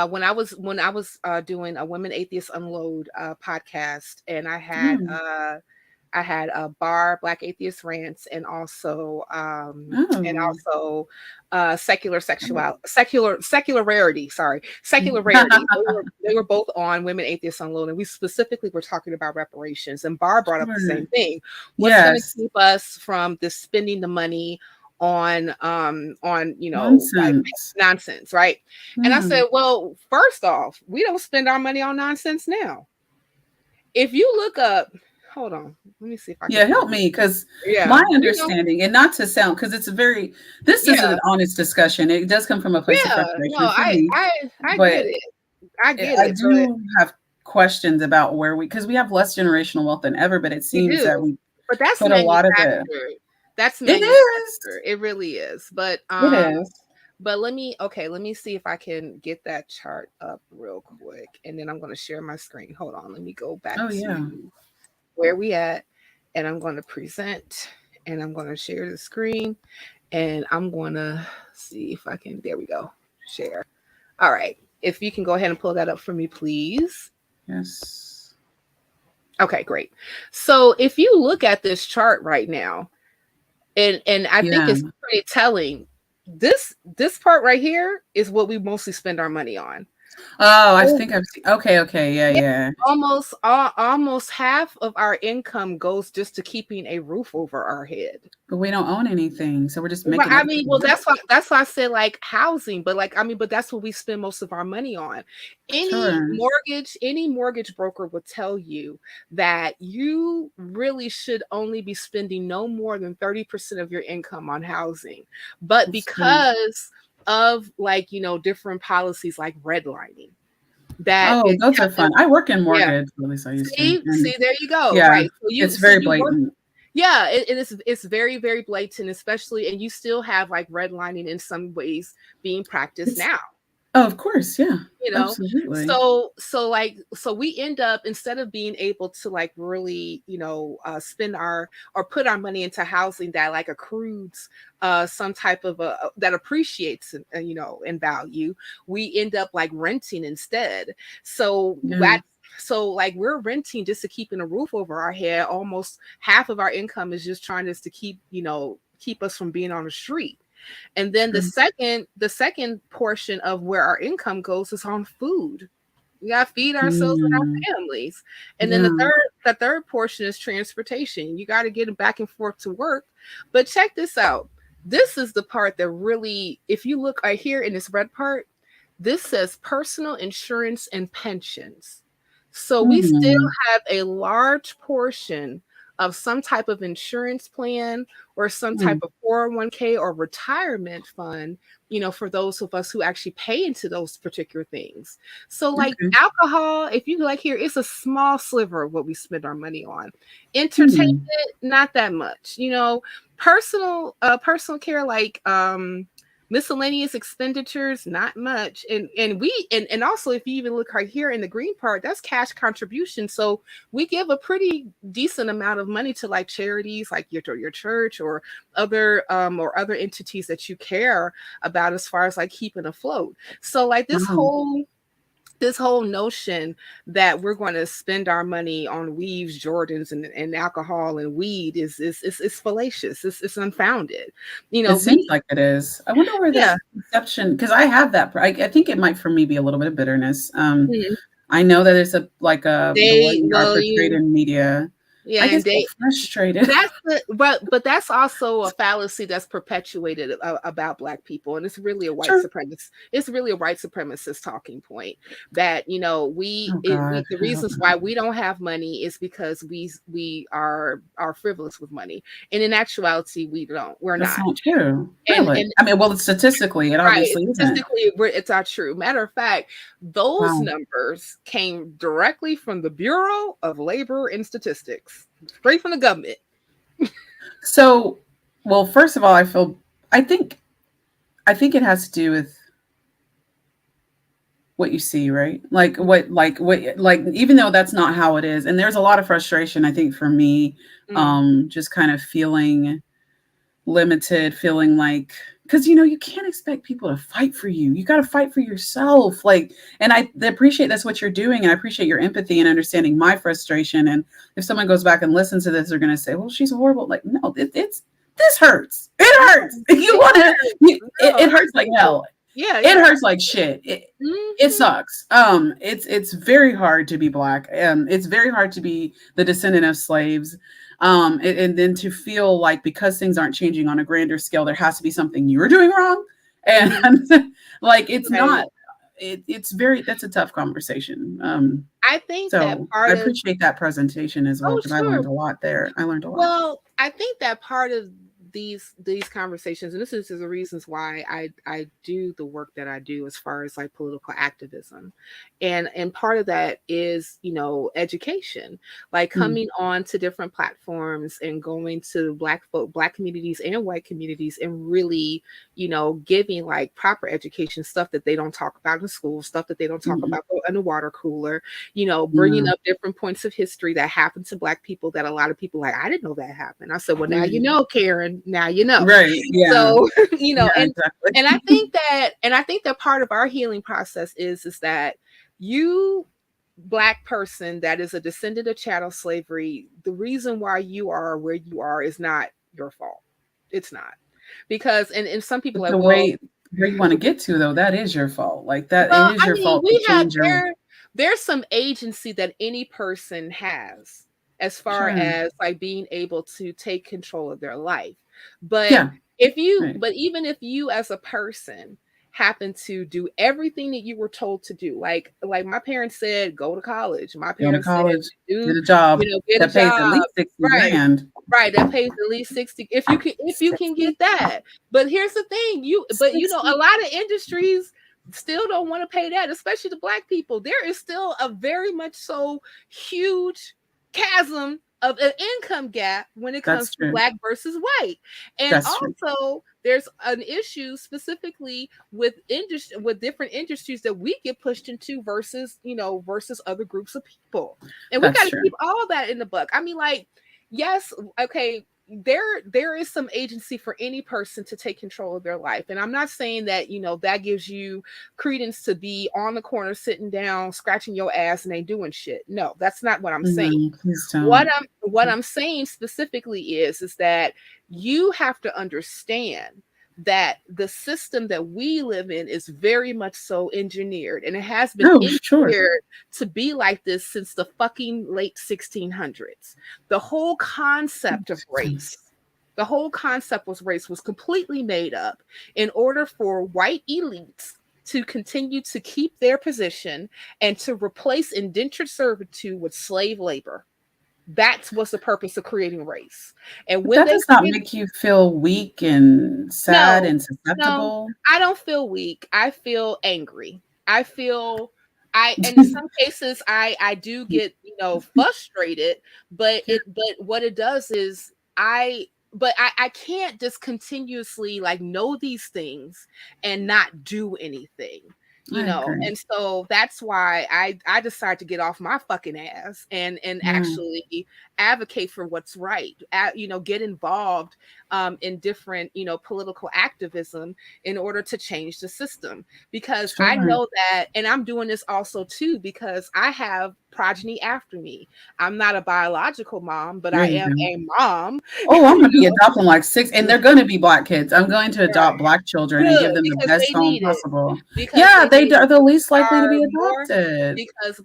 when I was doing a Women Atheists Unload podcast, and I had a bar, Black Atheist Rants, and also oh. secular rarity. Sorry, secular rarity. They were both on Women Atheists Unload, and we specifically were talking about reparations. And Bar brought up the same thing. What's going to Yes. keep us from this spending the money on like Nonsense. nonsense, right? And I said, well, first off, we don't spend our money on nonsense now. If you look up, hold on, let me see if I can Help me, because yeah, my understanding, and not to sound, because it's this is an honest discussion. It does come from a place of frustration no, for me, I but get it. I get I it, but do have questions about because we have less generational wealth than ever, but it we seems that do. we But that's put a lot of it. manufactured. That's It is. manufactured. It really is. But It is. but let me see if I can get that chart up real quick, and then I'm going to share my screen. Hold on, let me go back to where we at, and I'm going to present, and I'm going to share the screen, and I'm going to see if I can. There we go. Share. All right. If you can go ahead and pull that up for me, please. Yes. Okay, great. So if you look at this chart right now, and I think it's pretty telling. This part right here is what we mostly spend our money on. Oh, I think I've seen. Okay, yeah. Almost half of our income goes just to keeping a roof over our head. But we don't own anything, so we're just making. I mean, well, that's why I said like housing, but like but that's what we spend most of our money on. Any mortgage broker will tell you that you really should only be spending no more than 30% of your income on housing, but because of different policies like redlining. Those are fun. I work in mortgage, at least I used to. See, there you go. Yeah, right. So it's very blatant. It's very, very blatant, especially, and you still have like redlining in some ways being practiced now. Oh, of course, yeah. Absolutely. So we end up, instead of being able to like really, spend or put our money into housing that like accrues some type of that appreciates, in value, we end up like renting instead. So we're renting just to keep in a roof over our head. Almost half of our income is just trying to keep us from being on the street. And then the second portion of where our income goes is on food. We got to feed ourselves and our families. And then the third portion is transportation. You got to get back and forth to work. But check this out. This is the part that really, if you look right here in this red part, this says personal insurance and pensions. So we still have a large portion of some type of insurance plan or some type of 401k or retirement fund, for those of us who actually pay into those particular things. So like alcohol, if you like here, it's a small sliver of what we spend our money on. Entertainment, not that much. Personal care, like miscellaneous expenditures, not much. And also, if you even look right here in the green part, that's cash contribution. So we give a pretty decent amount of money to like charities, like your church or other entities that you care about as far as like keeping afloat. So like this whole this whole notion that we're going to spend our money on weaves, Jordans, and alcohol and weed is fallacious. It's unfounded. You know, It seems like it is. I wonder where yeah. this perception, because I have that. I think it might for me be a little bit of bitterness. Mhm. I know that it's the way we are portrayed in media. Yeah, I guess and I'm frustrated. but that's also a fallacy that's perpetuated about Black people, and it's really a white supremacist. It's really a white supremacist talking point that, you know, the reasons why we don't have money is because we are frivolous with money, and in actuality, we're That's not. not true. Really? And I mean, well, statistically, it obviously isn't. Statistically, it's not true. Matter of fact, those numbers came directly from the Bureau of Labor and Statistics, straight from the government. So, well, first of all, I think it has to do with what you see, right? Like even though that's not how it is, and there's a lot of frustration, I think, for me, just kind of feeling limited, feeling like, because you can't expect people to fight for you. You got to fight for yourself. Like, and I appreciate that's what you're doing, and I appreciate your empathy and understanding my frustration. And if someone goes back and listens to this, they're going to say, "Well, she's horrible." Like, no, this hurts. It hurts. It hurts like hell. Yeah, it hurts like shit. It sucks. It's very hard to be Black. It's very hard to be the descendant of slaves. And then to feel like because things aren't changing on a grander scale, there has to be something you're doing wrong. And like, it's not, that's a tough conversation. I think so I appreciate that presentation as well, because I learned a lot there. Well, I think that part of these conversations, and this is the reasons why I do the work that I do as far as like political activism, and part of that is, education, like coming on to different platforms and going to Black communities and white communities and really, giving like proper education, stuff that they don't talk about in school, stuff that they don't talk about in the water cooler, bringing up different points of history that happened to Black people that a lot of people like, I didn't know that happened. I said, well, now you know, Karen. Now you know, right? Yeah. So exactly. and I think that part of our healing process is that you, Black person that is a descendant of chattel slavery, the reason why you are where you are is not your fault. It's not, because and some people are like, where you want to get to, though, that is your fault. Like that, it is your fault to change there's some agency that any person has as far as like being able to take control of their life. But but even if you as a person happen to do everything that you were told to do, like my parents said, go to college. My parents said, get a job, get a job. Pays at least 60 grand. Right, that pays at least 60 if you can get that. But here's the thing, a lot of industries still don't want to pay that, especially the Black people. There is still a very much so huge chasm of an income gap when it comes to Black versus white. And also there's an issue specifically with different industries that we get pushed into versus other groups of people. And we got to keep all that in the book. I mean, like, yes, okay, there is some agency for any person to take control of their life. And I'm not saying that, that gives you credence to be on the corner, sitting down, scratching your ass and ain't doing shit. No, that's not what I'm saying. What I'm saying specifically is that you have to understand that the system that we live in is very much so engineered, and it has been engineered to be like this since the fucking late 1600s. The whole concept of race, was completely made up in order for white elites to continue to keep their position and to replace indentured servitude with slave labor. That's what's the purpose of creating race. And when that does not make you feel weak and sad and susceptible. No, I don't feel weak. I feel angry. And in some cases I do get, frustrated, but what it does is I can't just continuously like know these things and not do anything. And so that's why I decided to get off my fucking ass and actually advocate for what's right, get involved in different, political activism in order to change the system. Because I know that, and I'm doing this also too, because I have progeny after me. I'm not a biological mom, but I am a mom. Oh, I'm going to be adopting like 6, and they're going to be Black kids. I'm going to adopt Black children and give them the best home possible. Yeah, they are the least likely to be adopted. Because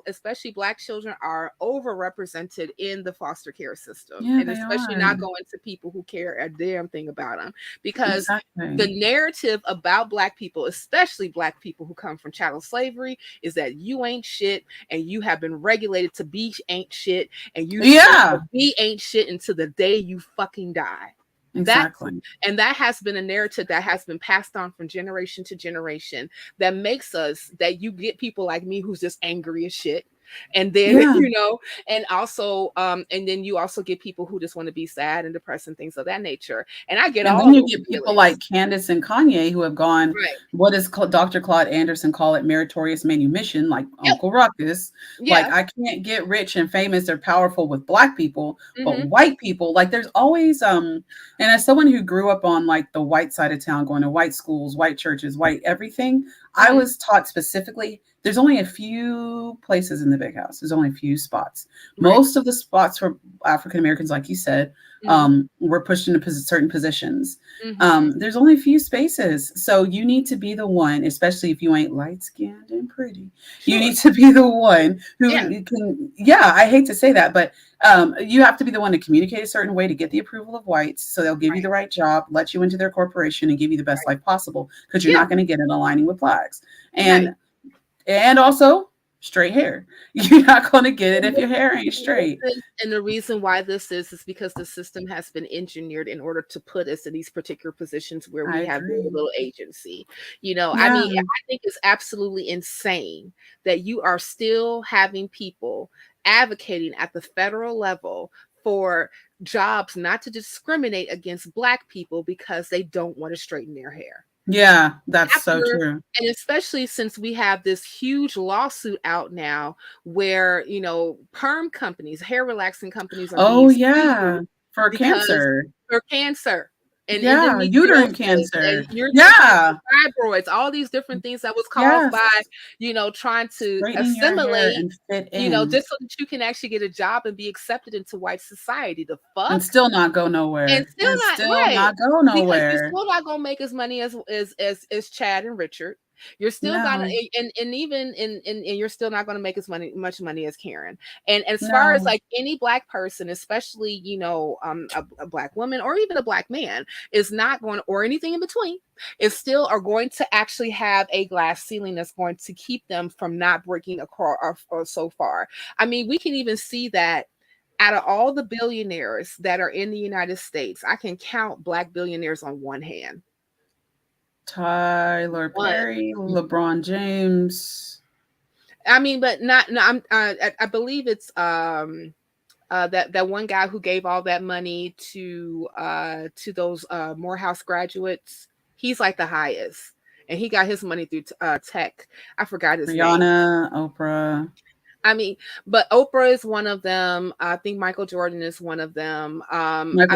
especially Black children are overrepresented in the foster care system, and especially not going to people who care a damn thing about them. Because the narrative about Black people, especially Black people who come from chattel slavery, is that you ain't shit, and you have been regulated to be ain't shit, and you be ain't shit until the day you fucking die. Exactly. That has been a narrative that has been passed on from generation to generation that makes that you get people like me who's just angry as shit. And then, and also, and then you also get people who just want to be sad and depressed and things of that nature. And I get then you get people like Cadence and Kanye who have gone, what does Dr. Claude Anderson call it? Meritorious manumission, like Uncle Ruckus. Like, I can't get rich and famous or powerful with Black people, but white people, like there's always, and as someone who grew up on like the white side of town, going to white schools, white churches, white everything, I was taught specifically, there's only a few places in the big house. There's only a few spots. Most of the spots for African Americans, like you said, were pushed into certain positions. There's only a few spaces. So you need to be the one, especially if you ain't light-skinned and pretty. You need to be the one who can, I hate to say that, but you have to be the one to communicate a certain way to get the approval of whites. So they'll give you the right job, let you into their corporation, and give you the best life possible, because you're not going to get it aligning with Blacks. And also straight hair. You're not going to get it if your hair ain't straight. And the reason why this is because the system has been engineered in order to put us in these particular positions where we have very little agency. I mean, I think it's absolutely insane that you are still having people advocating at the federal level for jobs not to discriminate against Black people because they don't want to straighten their hair. Yeah, that's so true. And especially since we have this huge lawsuit out now where, perm companies, hair relaxing companies are for cancer. And uterine cancer. Fibroids, all these different things that was caused by, trying to assimilate, just so that you can actually get a job and be accepted into white society. The fuck? And still not go nowhere. And still not go nowhere. Because you're still not gonna make as money as Chad and Richard. You're still gonna, and even and you're still not gonna make as much money as Karen. And as far as like any Black person, especially a Black woman or even a Black man, is not going, or anything in between, is still are going to actually have a glass ceiling that's going to keep them from not breaking across or so far. I mean, we can even see that. Out of all the billionaires that are in the United States, I can count Black billionaires on one hand. Tyler Perry, LeBron James. I mean, but not. No, I believe it's that one guy who gave all that money to those Morehouse graduates. He's like the highest, and he got his money through tech. I forgot his name. Oprah. I mean, but Oprah is one of them. I think Michael Jordan is one of them.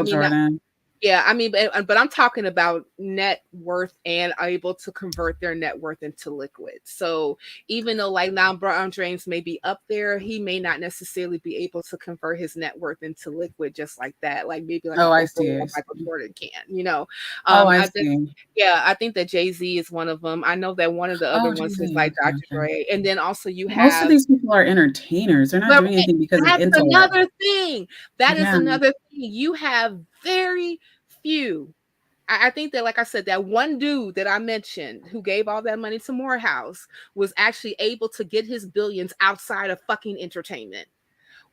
Jordan. Yeah, I mean, but I'm talking about net worth and able to convert their net worth into liquid. So even though like now LeBron James may be up there, he may not necessarily be able to convert his net worth into liquid just like that. Like maybe like Michael Jordan can, I see. Yeah, I think that Jay-Z is one of them. I know that one of the other ones is like Dr. Dre. And then also you have most of these people are entertainers. They're not doing anything because of intellect. That's another thing. That is another thing. You have very few. I think that, like I said, that one dude that I mentioned who gave all that money to Morehouse was actually able to get his billions outside of fucking entertainment.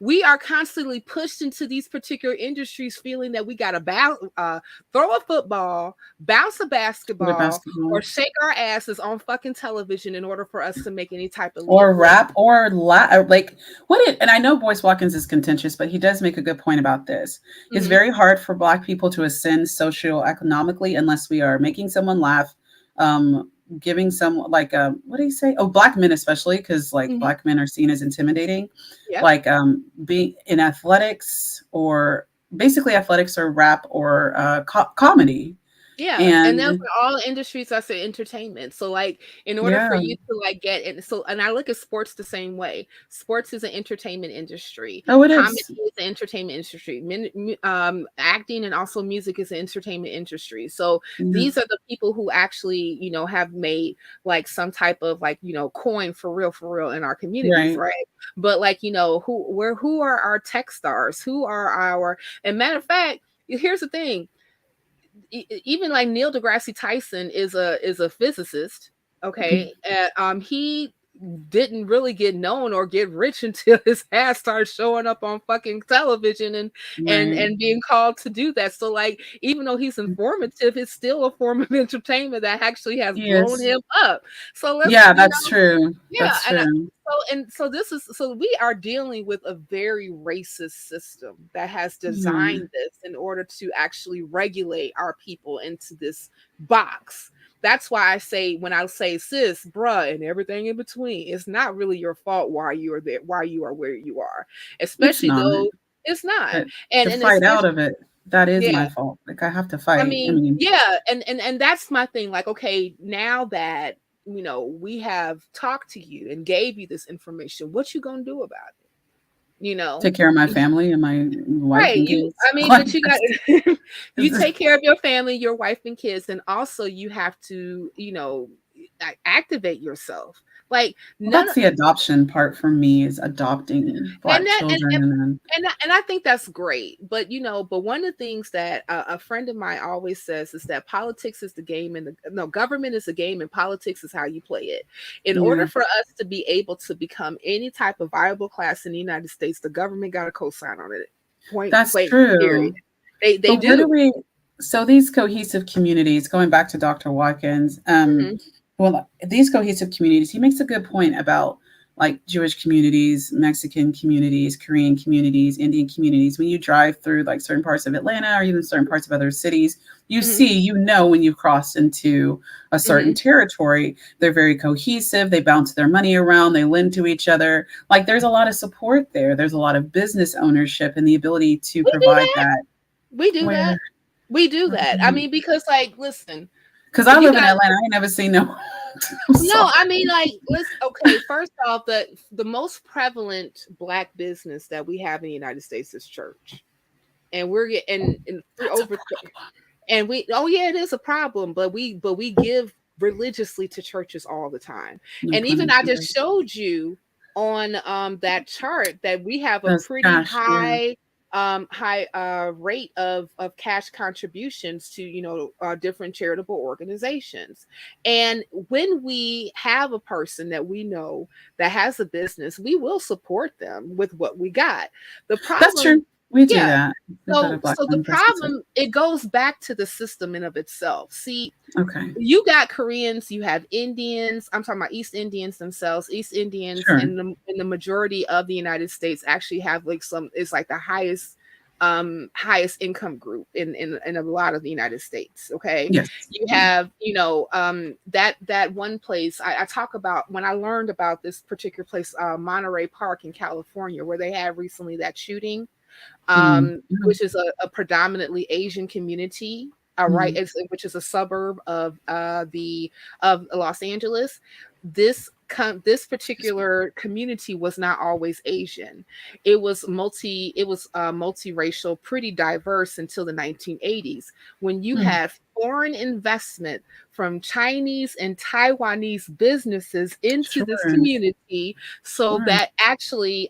We are constantly pushed into these particular industries feeling that we got to throw a football, bounce a basketball, or shake our asses on fucking television in order for us to make any type of or rap or and I know Boyce Watkins is contentious, but he does make a good point about this. It's very hard for Black people to ascend socioeconomically unless we are making someone laugh, giving some like what do you say? Oh, black men especially, because like black men are seen as intimidating. Yep. Like being in athletics or basically athletics or rap or comedy. Yeah, and those And are all industries that's in entertainment. So like in order for you to like get in, and I look at sports the same way. Sports is an entertainment industry. oh, it Comedy is. is an entertainment industry. Acting and also music is an entertainment industry. So these are the people who actually, you know, have made like some type of like, you know, coin for real in our communities, right? But like, you know, who are our tech stars? Who are our, and matter of fact, here's the thing. Even like Neil deGrasse Tyson is a physicist, okay? He didn't really get known or get rich until his ass started showing up on fucking television and being called to do that. So like, even though he's informative, it's still a form of entertainment that actually has blown him up. So let's, that's true. Yeah, That's true. So we are dealing with a very racist system that has designed this in order to actually regulate our people into this box. That's why I say, when I say sis, bruh, and everything in between, it's not really your fault why you are there, why you are where you are. Especially though it's not. But And to fight out of it, that is my fault. Like I have to fight. I mean, and that's my thing. Like, okay, now that you know we have talked to you and gave you this information, what you gonna do about it? You know, take care of my family and my wife and kids. But you got you take care of your family, your wife and kids, and also you have to, you know, activate yourself. Like that's the adoption part for me, is adopting Black children, and I think that's great. But you know, but one of the things that a friend of mine always says is that politics is the game, and government is a game, and politics is how you play it. In order for us to be able to become any type of viable class in the United States, the government got to co-sign on it. That's true. Period. They do. So these cohesive communities, going back to Dr. Watkins, well, these cohesive communities, he makes a good point about like Jewish communities, Mexican communities, Korean communities, Indian communities. When you drive through like certain parts of Atlanta or even certain parts of other cities, you see, you know, when you've crossed into a certain territory, they're very cohesive. They bounce their money around. They lend to each other. Like there's a lot of support there. There's a lot of business ownership and the ability to provide that. We do that. We do that. I mean, because like, listen. Because I live in Atlanta. I ain't never seen no. No, I mean, like, okay, first off, the most prevalent Black business that we have in the United States is church. And we're getting over, and we, it is a problem, but we give religiously to churches all the time. And even I just showed you on that chart that we have a pretty high rate of cash contributions to, you know, different charitable organizations. And when we have a person that we know that has a business, we will support them with what we got. The problem, that's true. We do that. So the problem, it goes back to the system in of itself. See, you got Koreans, you have Indians. I'm talking about East Indians themselves. East Indians in the majority of the United States actually have like it's like the highest income group in a lot of the United States. Okay. Yes. You have, you know, that one place I talk about when I learned about this particular place, Monterey Park in California, where they had recently that shooting. Which is a predominantly Asian community, right? Which is a suburb of Los Angeles. This particular community was not always Asian. It was multiracial, pretty diverse until the 1980s, when you had foreign investment from Chinese and Taiwanese businesses into this community, so that actually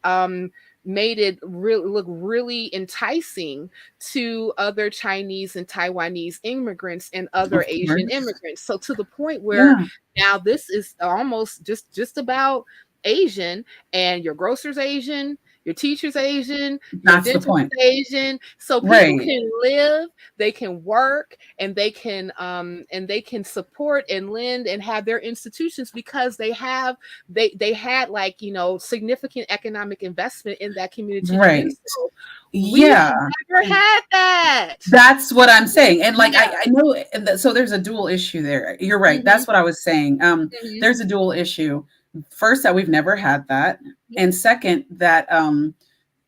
made it look really enticing to other Chinese and Taiwanese immigrants and other Asian immigrants. So to the point where now this is almost just about Asian, and your grocer's Asian, your teacher's Asian, that's the point. Asian. So people can live, they can work, and they can support and lend and have their institutions because they had like, you know, significant economic investment in that community. Right. So we have never had that. That's what I'm saying. And like, I know, so there's a dual issue there. You're right. Mm-hmm. That's what I was saying. Mm-hmm. There's a dual issue. First, that we've never had that. And second, that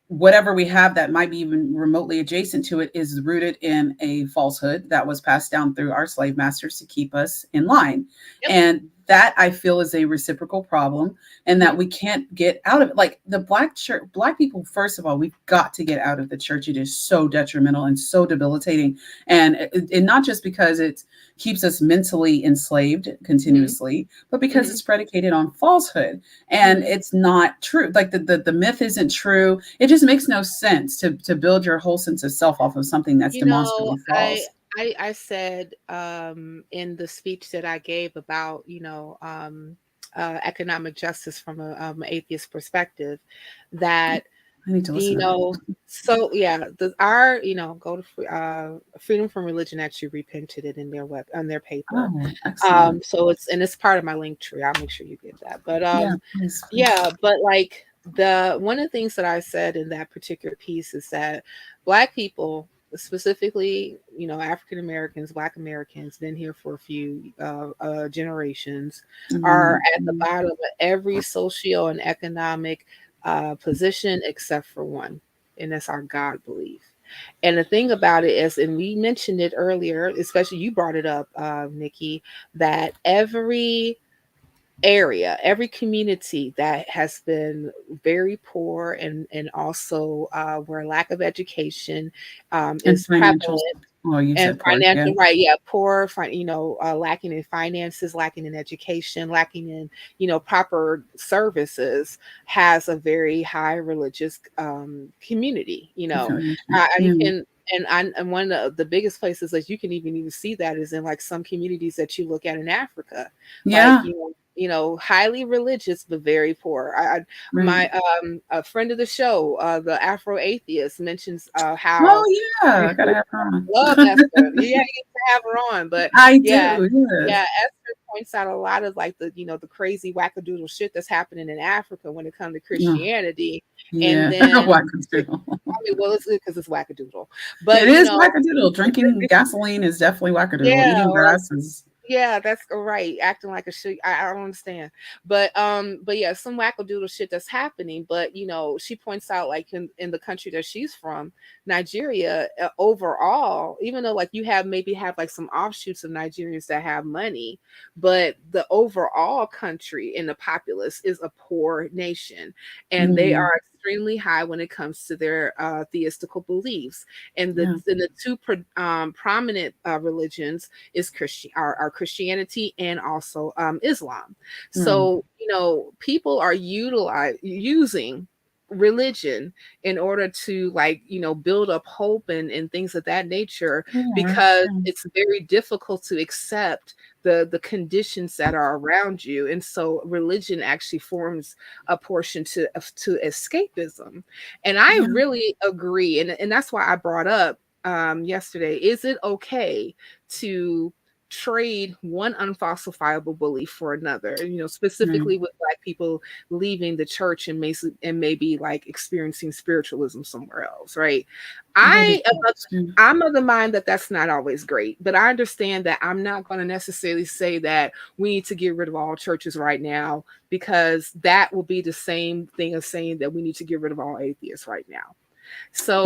whatever we have that might be even remotely adjacent to it is rooted in a falsehood that was passed down through our slave masters to keep us in line. Yep. And that I feel is a reciprocal problem, and that we can't get out of it. Like the Black church, Black people, first of all, we've got to get out of the church. It is so detrimental and so debilitating. And not just because it keeps us mentally enslaved continuously, but because it's predicated on falsehood and it's not true. Like the myth isn't true. It just makes no sense to build your whole sense of self off of something that's demonstrably false. I said in the speech that I gave about, economic justice from an atheist perspective, that, I need to listen to that. So yeah, go to Freedom from Religion actually reprinted it in their on their paper. Oh, so it's part of my link tree. I'll make sure you get that. But please. But like one of the things that I said in that particular piece is that Black people, specifically, African Americans, Black Americans, been here for a few generations, are at the bottom of every socio and economic position except for one, and that's our God belief. And the thing about it is, and we mentioned it earlier, especially you brought it up, Nikki, that every area, every community that has been very poor and also where lack of education is prevalent. Well, you said poor, financial, right? Yeah, poor. Lacking in finances, lacking in education, lacking in proper services, has a very high religious community. You can. And one of the biggest places that you can even see that is in like some communities that you look at in Africa. Yeah. Like, highly religious but very poor. My a friend of the show, the Afro Atheist, mentions how. I gotta have her on. Love Esther. Yeah, you get to have her on, but I do. Yeah, Esther points out a lot of like the crazy wackadoodle shit that's happening in Africa when it comes to Christianity. And then wackadoodle. Well, it's good because it's wackadoodle. But it is wackadoodle. Drinking gasoline is definitely wackadoodle. Eating grass is. Yeah, that's right. Acting like a shit. I don't understand. But yeah, some wackadoodle shit that's happening. But she points out like in the country that she's from, Nigeria, overall, even though like you have like some offshoots of Nigerians that have money, but the overall country in the populace is a poor nation, and they are extremely high when it comes to their theistical beliefs. And the two prominent religions is Christianity and also Islam. So people are using religion in order to build up hope and things of that nature, because it's very difficult to accept the conditions that are around you. And so religion actually forms a portion to escapism. And I really agree. And that's why I brought up yesterday, is it okay to trade one unfalsifiable belief for another, specifically with Black people leaving the church and maybe like experiencing spiritualism somewhere else, right? I'm of the mind that that's not always great, but I understand that I'm not going to necessarily say that we need to get rid of all churches right now, because that will be the same thing as saying that we need to get rid of all atheists right now. So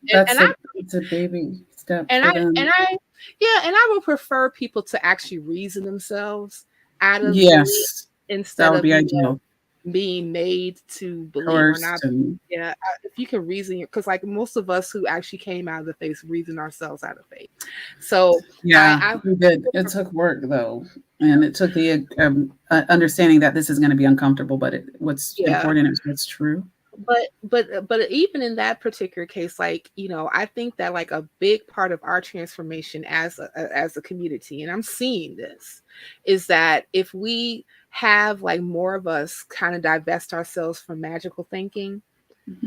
it's a baby step. And I would prefer people to actually reason themselves out of belief instead of being made to believe or not. If you can reason, because like most of us who actually came out of the faith reason ourselves out of faith. So we did. It took work though, and it took the understanding that this is going to be uncomfortable, but what's important is what's true. But even in that particular case, like, I think that like a big part of our transformation as a community, and I'm seeing this, is that if we have like more of us kind of divest ourselves from magical thinking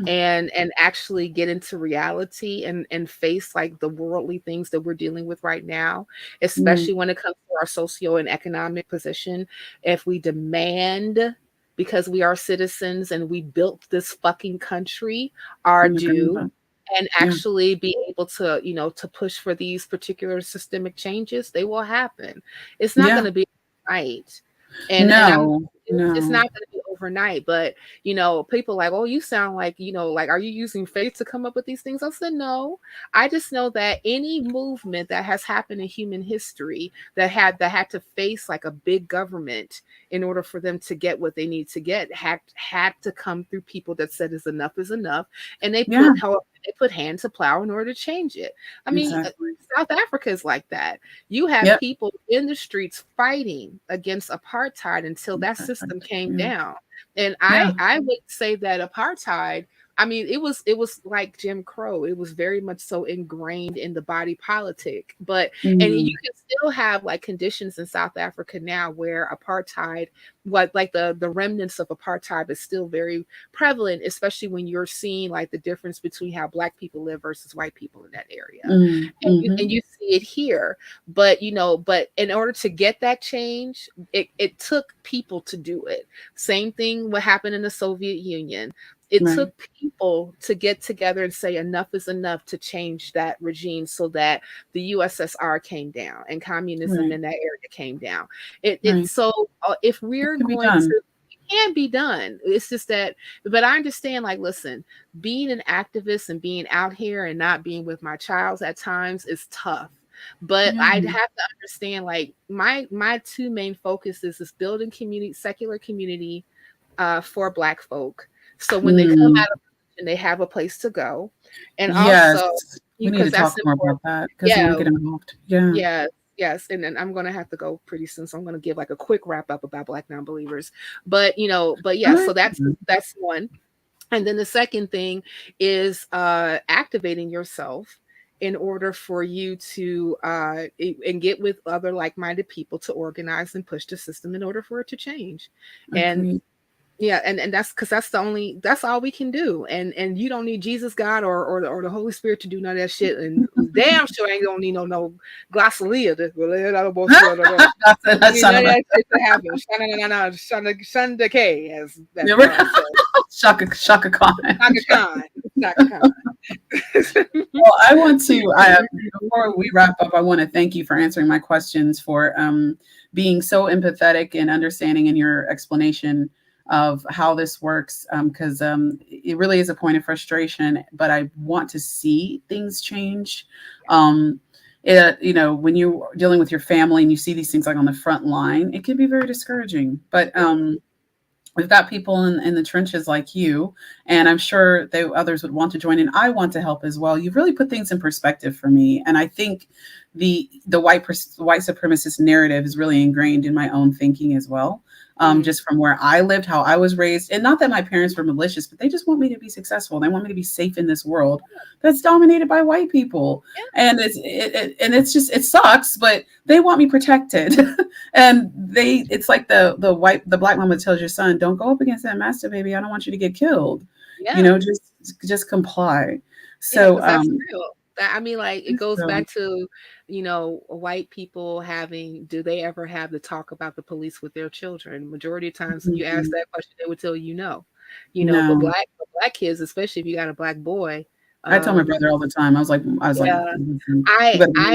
and actually get into reality and face like the worldly things that we're dealing with right now, especially when it comes to our socio and economic position, if we demand, because we are citizens and we built this fucking country, our due and actually be able to, to push for these particular systemic changes, they will happen. It's not going to be right. It's not going to be overnight, but people like, oh, you sound like, like, are you using faith to come up with these things? I said, no, I just know that any movement that has happened in human history that had to face like a big government in order for them to get what they need to get had to come through people that said is enough, and they put hand to plow in order to change it. I mean, South Africa is like that. You have people in the streets fighting against apartheid until that system came down. And I would say that apartheid, I mean, it was like Jim Crow. It was very much so ingrained in the body politic. But and you can still have like conditions in South Africa now where apartheid, like the remnants of apartheid is still very prevalent, especially when you're seeing like the difference between how Black people live versus white people in that area. And you see it here. But but in order to get that change, it took people to do it. Same thing what happened in the Soviet Union. It took people to get together and say enough is enough to change that regime so that the USSR came down and communism in that area came down. So if we're going to, it can be done. It's just that, but I understand, like, listen, being an activist and being out here and not being with my child at times is tough. But I'd have to understand, like, my two main focuses is building community, secular community for Black folk. So when they come out of religion, they have a place to go. And also, we need to talk more about that because we get involved. Yes. And then I'm going to have to go pretty soon. So I'm going to give like a quick wrap up about Black Nonbelievers. But so that's one. And then the second thing is activating yourself in order for you to and get with other like-minded people to organize and push the system in order for it to change. And and that's because that's all we can do. And you don't need Jesus, God, or the Holy Spirit to do none of that shit. And damn sure ain't don't need no glossalia to Shaka Khan. Well, I want to before we wrap up, I want to thank you for answering my questions, for being so empathetic and understanding in your explanation of how this works, because it really is a point of frustration, but I want to see things change. When you're dealing with your family and you see these things like on the front line, it can be very discouraging. But we've got people in the trenches like you, and I'm sure others would want to join, and I want to help as well. You've really put things in perspective for me, and I think the white supremacist narrative is really ingrained in my own thinking as well. Just from where I lived, how I was raised, and not that my parents were malicious, but they just want me to be successful. They want me to be safe in this world that's dominated by white people. And it sucks, but they want me protected. And it's like the Black mama tells your son, don't go up against that master, baby. I don't want you to get killed. Just comply. So that's real. I mean, like, it goes back to, white people do they ever have the talk about the police with their children? Majority of times when you ask that question, they would tell you no. But black kids, especially if you got a Black boy. I tell my brother all the time. I was like, I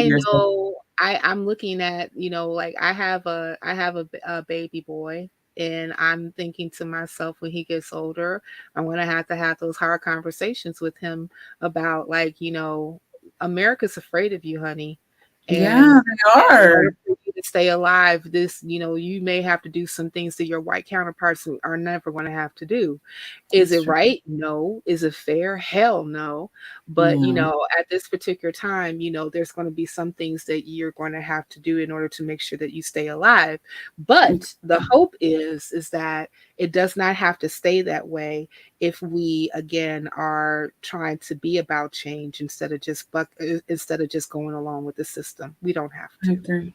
know. I'm looking at, like, I have a baby boy. And I'm thinking to myself, when he gets older, I'm going to have those hard conversations with him about, like, America's afraid of you, honey. And they are. For you to stay alive, you may have to do some things that your white counterparts are never going to have to do. Is it right? No. Is it fair? Hell no. But, at this particular time, there's going to be some things that you're going to have to do in order to make sure that you stay alive. But the hope is that it does not have to stay that way if we, again, are trying to be about change instead of just going along with the system. We don't have to. I agree.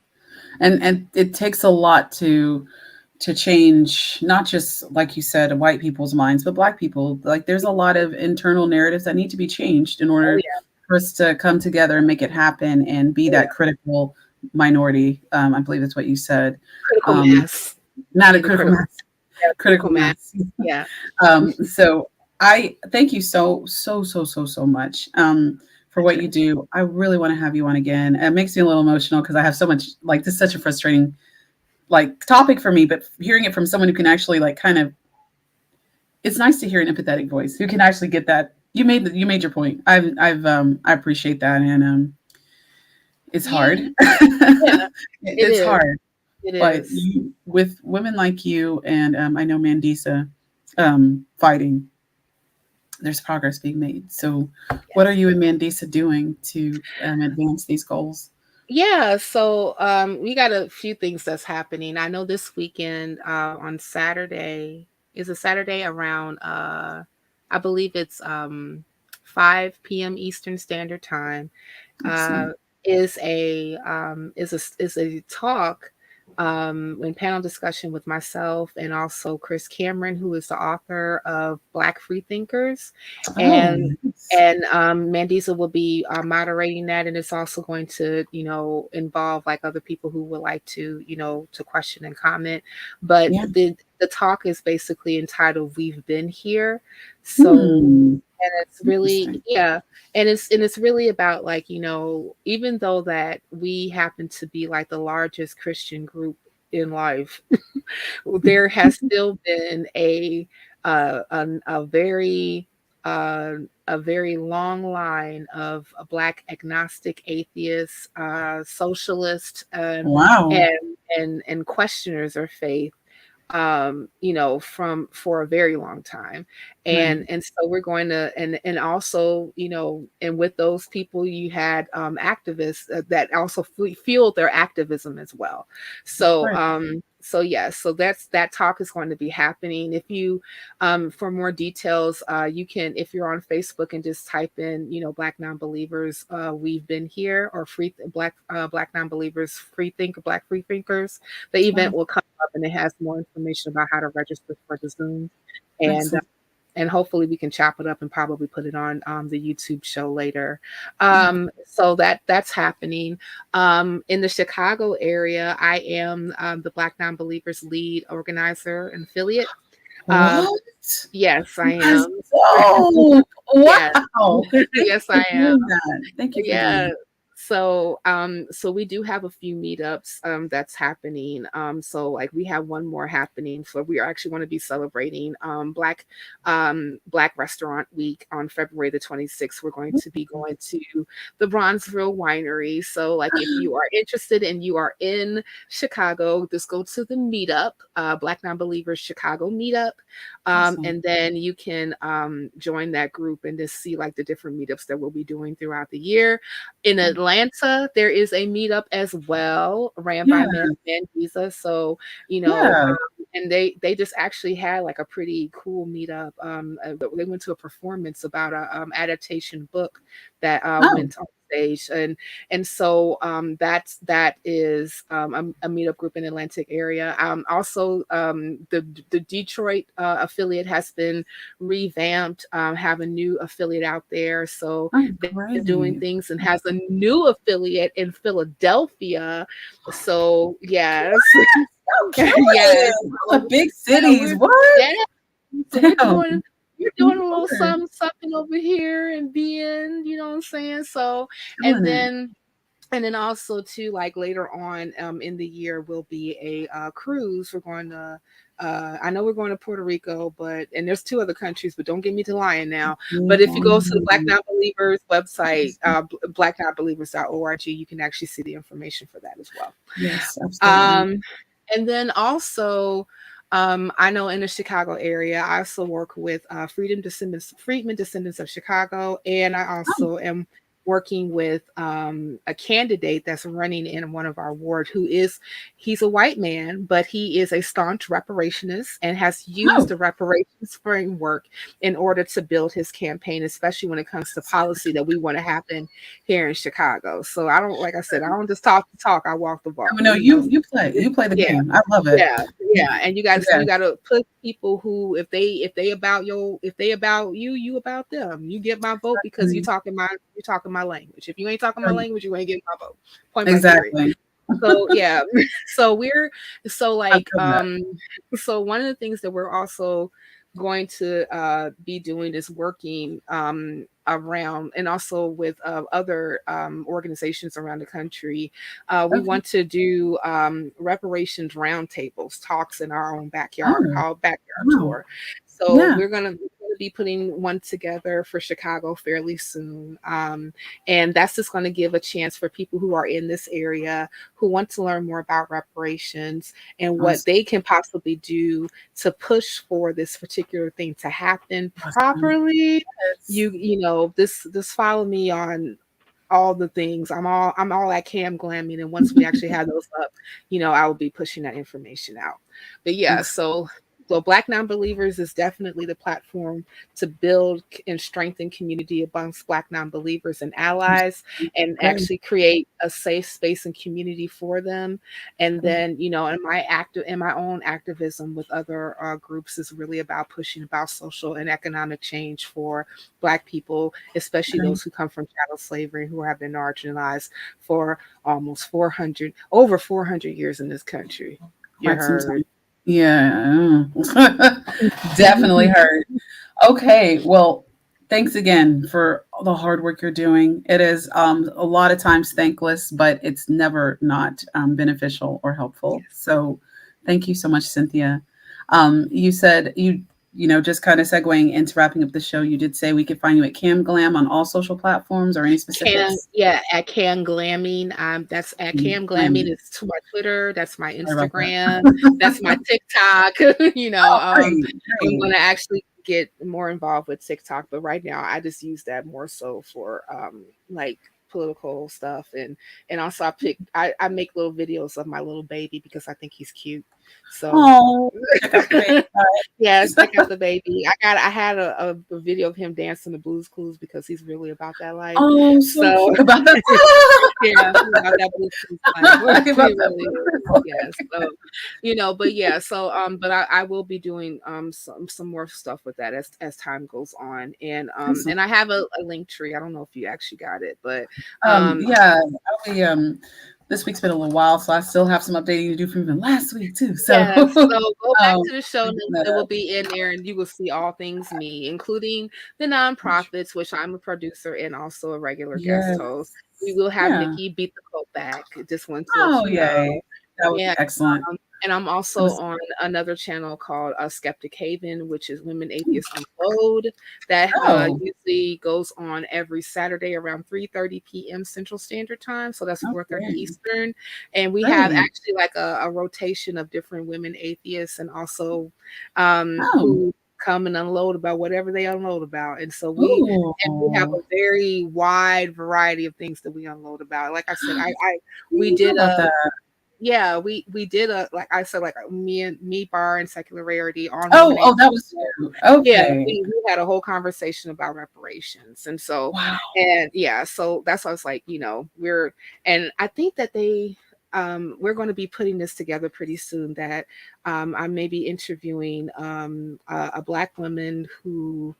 And it takes a lot to change, not just, like you said, white people's minds, but Black people. Like, there's a lot of internal narratives that need to be changed in order for us to come together and make it happen and be that critical minority. I believe that's what you said. Critical mass. Not a critical mass. Critical mass. Yeah. So I thank you so much for what you do. I really want to have you on again. It makes me a little emotional because I have so much, like, this is such a frustrating like topic for me, but hearing it from someone who can actually like kind of, it's nice to hear an empathetic voice who can actually get that. You made your point. I appreciate that, and it's hard. Yeah, yeah, it It's is. hard, It but is. with women like you and I know Mandisa fighting, there's progress being made. So, what are Yes. you and Mandisa doing to advance these goals? Yeah, so we got a few things that's happening. I know this weekend on Saturday is a Saturday around I believe it's 5 p.m. Eastern Standard Time. Uh Excellent. is a talk in panel discussion with myself and also Chris Cameron, who is the author of Black Freethinkers, Oh, and nice. Mandisa will be moderating that, and it's also going to, involve like other people who would like to, to question and comment. But Yeah. the talk is basically entitled "We've Been Here," so Hmm. and it's really Interesting. yeah, and it's really about like, even though that we happen to be like the largest Christian group in life, there has still been uh, a very long line of Black agnostic atheists, socialists, Wow. and and questioners of faith, from for a very long time. Right. And so we're going to, and also, and with those people, you had activists that also fueled their activism as well. Of So, course. yeah, so that talk is going to be happening. If you, for more details, you can, if you're on Facebook and just type in, Black Nonbelievers, We've Been Here, or Black Nonbelievers Black Free Thinkers, the event Wow. will come up and it has more information about how to register for the Zoom. And Excellent. hopefully we can chop it up and probably put it on the YouTube show later. Yeah. So that's happening. In the Chicago area, I am the Black Nonbelievers lead organizer and affiliate. Um, What? yes, I That's am. dope. Yes, Wow. Thank yes, you I for am. doing that. Thank you for doing Yeah. that. So we do have a few meetups that's happening. So like we have one more happening. So we are actually going to be celebrating Black Restaurant Week on February the 26th. We're going to be going to the Bronzeville Winery. So like if you are interested and you are in Chicago, just go to the meetup, Black Nonbelievers Chicago meetup. Awesome. And then you can join that group and just see like the different meetups that we'll be doing throughout the year. In Atlanta, there is a meetup as well, ran by Yeah. Mandisa. So, Yeah. and they just actually had like a pretty cool meetup. They went to a performance about a adaptation book that Oh, went on stage, and so that is a meetup group in the Atlantic area. Also, the Detroit affiliate has been revamped, have a new affiliate out there. So oh, they're doing great. things, and has a new affiliate in Philadelphia. So yes, So yes, curious. All the big yeah, cities. What? yeah, so Damn. we're doing a little Lord. something over here and being, you know what I'm saying? So, and Killing it. then and then also too, like later on in the year will be a cruise. We're going to I know we're going to Puerto Rico, and there's two other countries, but don't get me to lying now. But if you go to the Black Nonbelievers website, blacknonbelievers.org, you can actually see the information for that as well. Yes, absolutely. Um, and then also, I know in the Chicago area, I also work with Freedmen Descendants of Chicago, and I Oh, also am working with a candidate that's running in one of our ward he's a white man, but he is a staunch reparationist and has used oh. the reparations framework in order to build his campaign, especially when it comes to policy that we want to happen here in Chicago. So I don't, like I said, I don't just talk the talk, I walk the walk, Oh, no, you play the yeah, game. I love it. yeah, yeah. And Yeah. you gotta put people who, if they about you, you about them. You get my vote because Exactly. you're talking my language. If you ain't talking my Right. language, you ain't getting my vote. Point blank period. Exactly. So yeah, so we're so I like feel that. so one of the things that we're also going to be doing is working around, and also with other organizations around the country. We want to do reparations roundtables, talks in our own backyard, called Backyard Tour. So we're going to be putting one together for Chicago fairly soon. And that's just going to give a chance for people who are in this area who want to learn more about reparations and what they can possibly do to push for this particular thing to happen properly. You know, this follow me on all the things. I'm all at Cam Glamming, and once we actually have those up, you know, I will be pushing that information out. But yeah, so Black Nonbelievers is definitely the platform to build and strengthen community amongst Black nonbelievers and allies, and actually create a safe space and community for them. And then, you know, in my own activism with other groups is really about pushing about social and economic change for Black people, especially those who come from chattel slavery, who have been marginalized for almost over 400 years in this country. You heard. Yeah, definitely heard. Okay, well, thanks again for all the hard work you're doing. It is a lot of times thankless, but it's never not beneficial or helpful. So thank you so much, Cynthia. You said you know, just kind of segueing into wrapping up the show, you did say we could find you at Cam Glam on all social platforms, or any specifics? At Cam Glamming. That's at Cam Glamming. It's my Twitter. That's my Instagram. That's my TikTok. You know, I'm going to actually get more involved with TikTok, but right now I just use that more so for like political stuff, and also I make little videos of my little baby because I think he's cute. So yes, check out the baby. I had a video of him dancing the Blues Clues because he's really about that life. Oh, so about that. Yeah, about that Blues Clues life. Really, yes. So, you know, but yeah, so but I will be doing some more stuff with that as time goes on, and I have a link tree. I don't know if you actually got it, but yeah, I'll be this week's been a little while, so I still have some updating to do from even last week too. So, so go back to the show notes. It will be in there, and you will see all things me, including the nonprofits, which I'm a producer and also a regular guest host. We will have Nikki beat the cult back. Just want to yay. That would be excellent. And I'm also on another channel called Skeptic Haven, which is Women Atheists Unload. That usually goes on every Saturday around 3:30 p.m. Central Standard Time. So that's 4:30 Eastern. And we have actually like a rotation of different women atheists, and also who come and unload about whatever they unload about. And so we have a very wide variety of things that we unload about. Like I said, we did we did a, like I said, like me bar and secular rarity on that was you. Okay. We had a whole conversation about reparations, and so so that's why I was like, you know, and I think that we're going to be putting this together pretty soon, that I may be interviewing a Black woman who,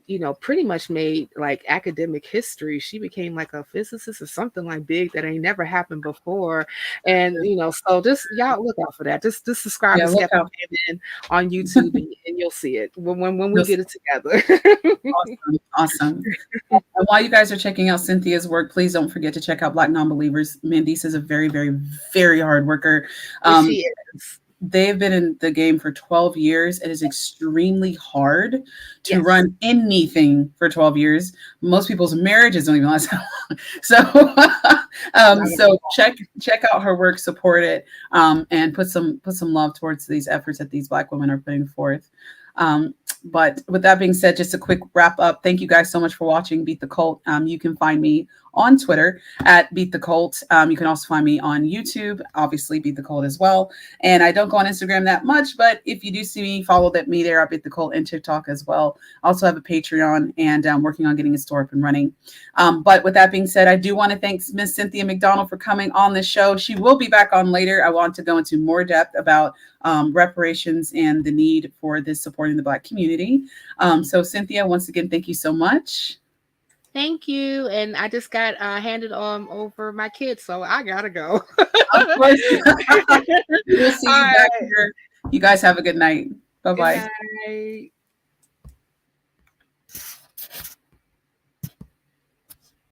you know, pretty much made like academic history. She became like a physicist or something like big that ain't never happened before. And, you know, so just y'all look out for that. Just subscribe to Skeptic Haven on YouTube and you'll see it when we get it together. Awesome. And while you guys are checking out Cynthia's work, please don't forget to check out Black Nonbelievers. Mandisa is a very, very, very hard worker. She is. They've been in the game for 12 years. It is extremely hard to run anything for 12 years. Most people's marriages don't even last that long. So check out her work, support it, and put some love towards these efforts that these Black women are putting forth. But with that being said, just a quick wrap up. Thank you guys so much for watching Beat the Cult. You can find me on Twitter at Beat the Cult. You can also find me on YouTube, obviously Beat the Cult as well. And I don't go on Instagram that much, but if you do see me, follow me there at Beat the Cult, and TikTok as well. I also have a Patreon, and I'm working on getting a store up and running. But with that being said, I do want to thank Miss Cynthia Mcdonald for coming on the show. She will be back on later. I want to go into more depth about reparations and the need for this supporting the Black community. So Cynthia, once again, thank you so much. Thank you. And I just got handed over my kids, so I gotta go. Of course. We'll see you back here. You guys have a good night. Bye-bye. Good night.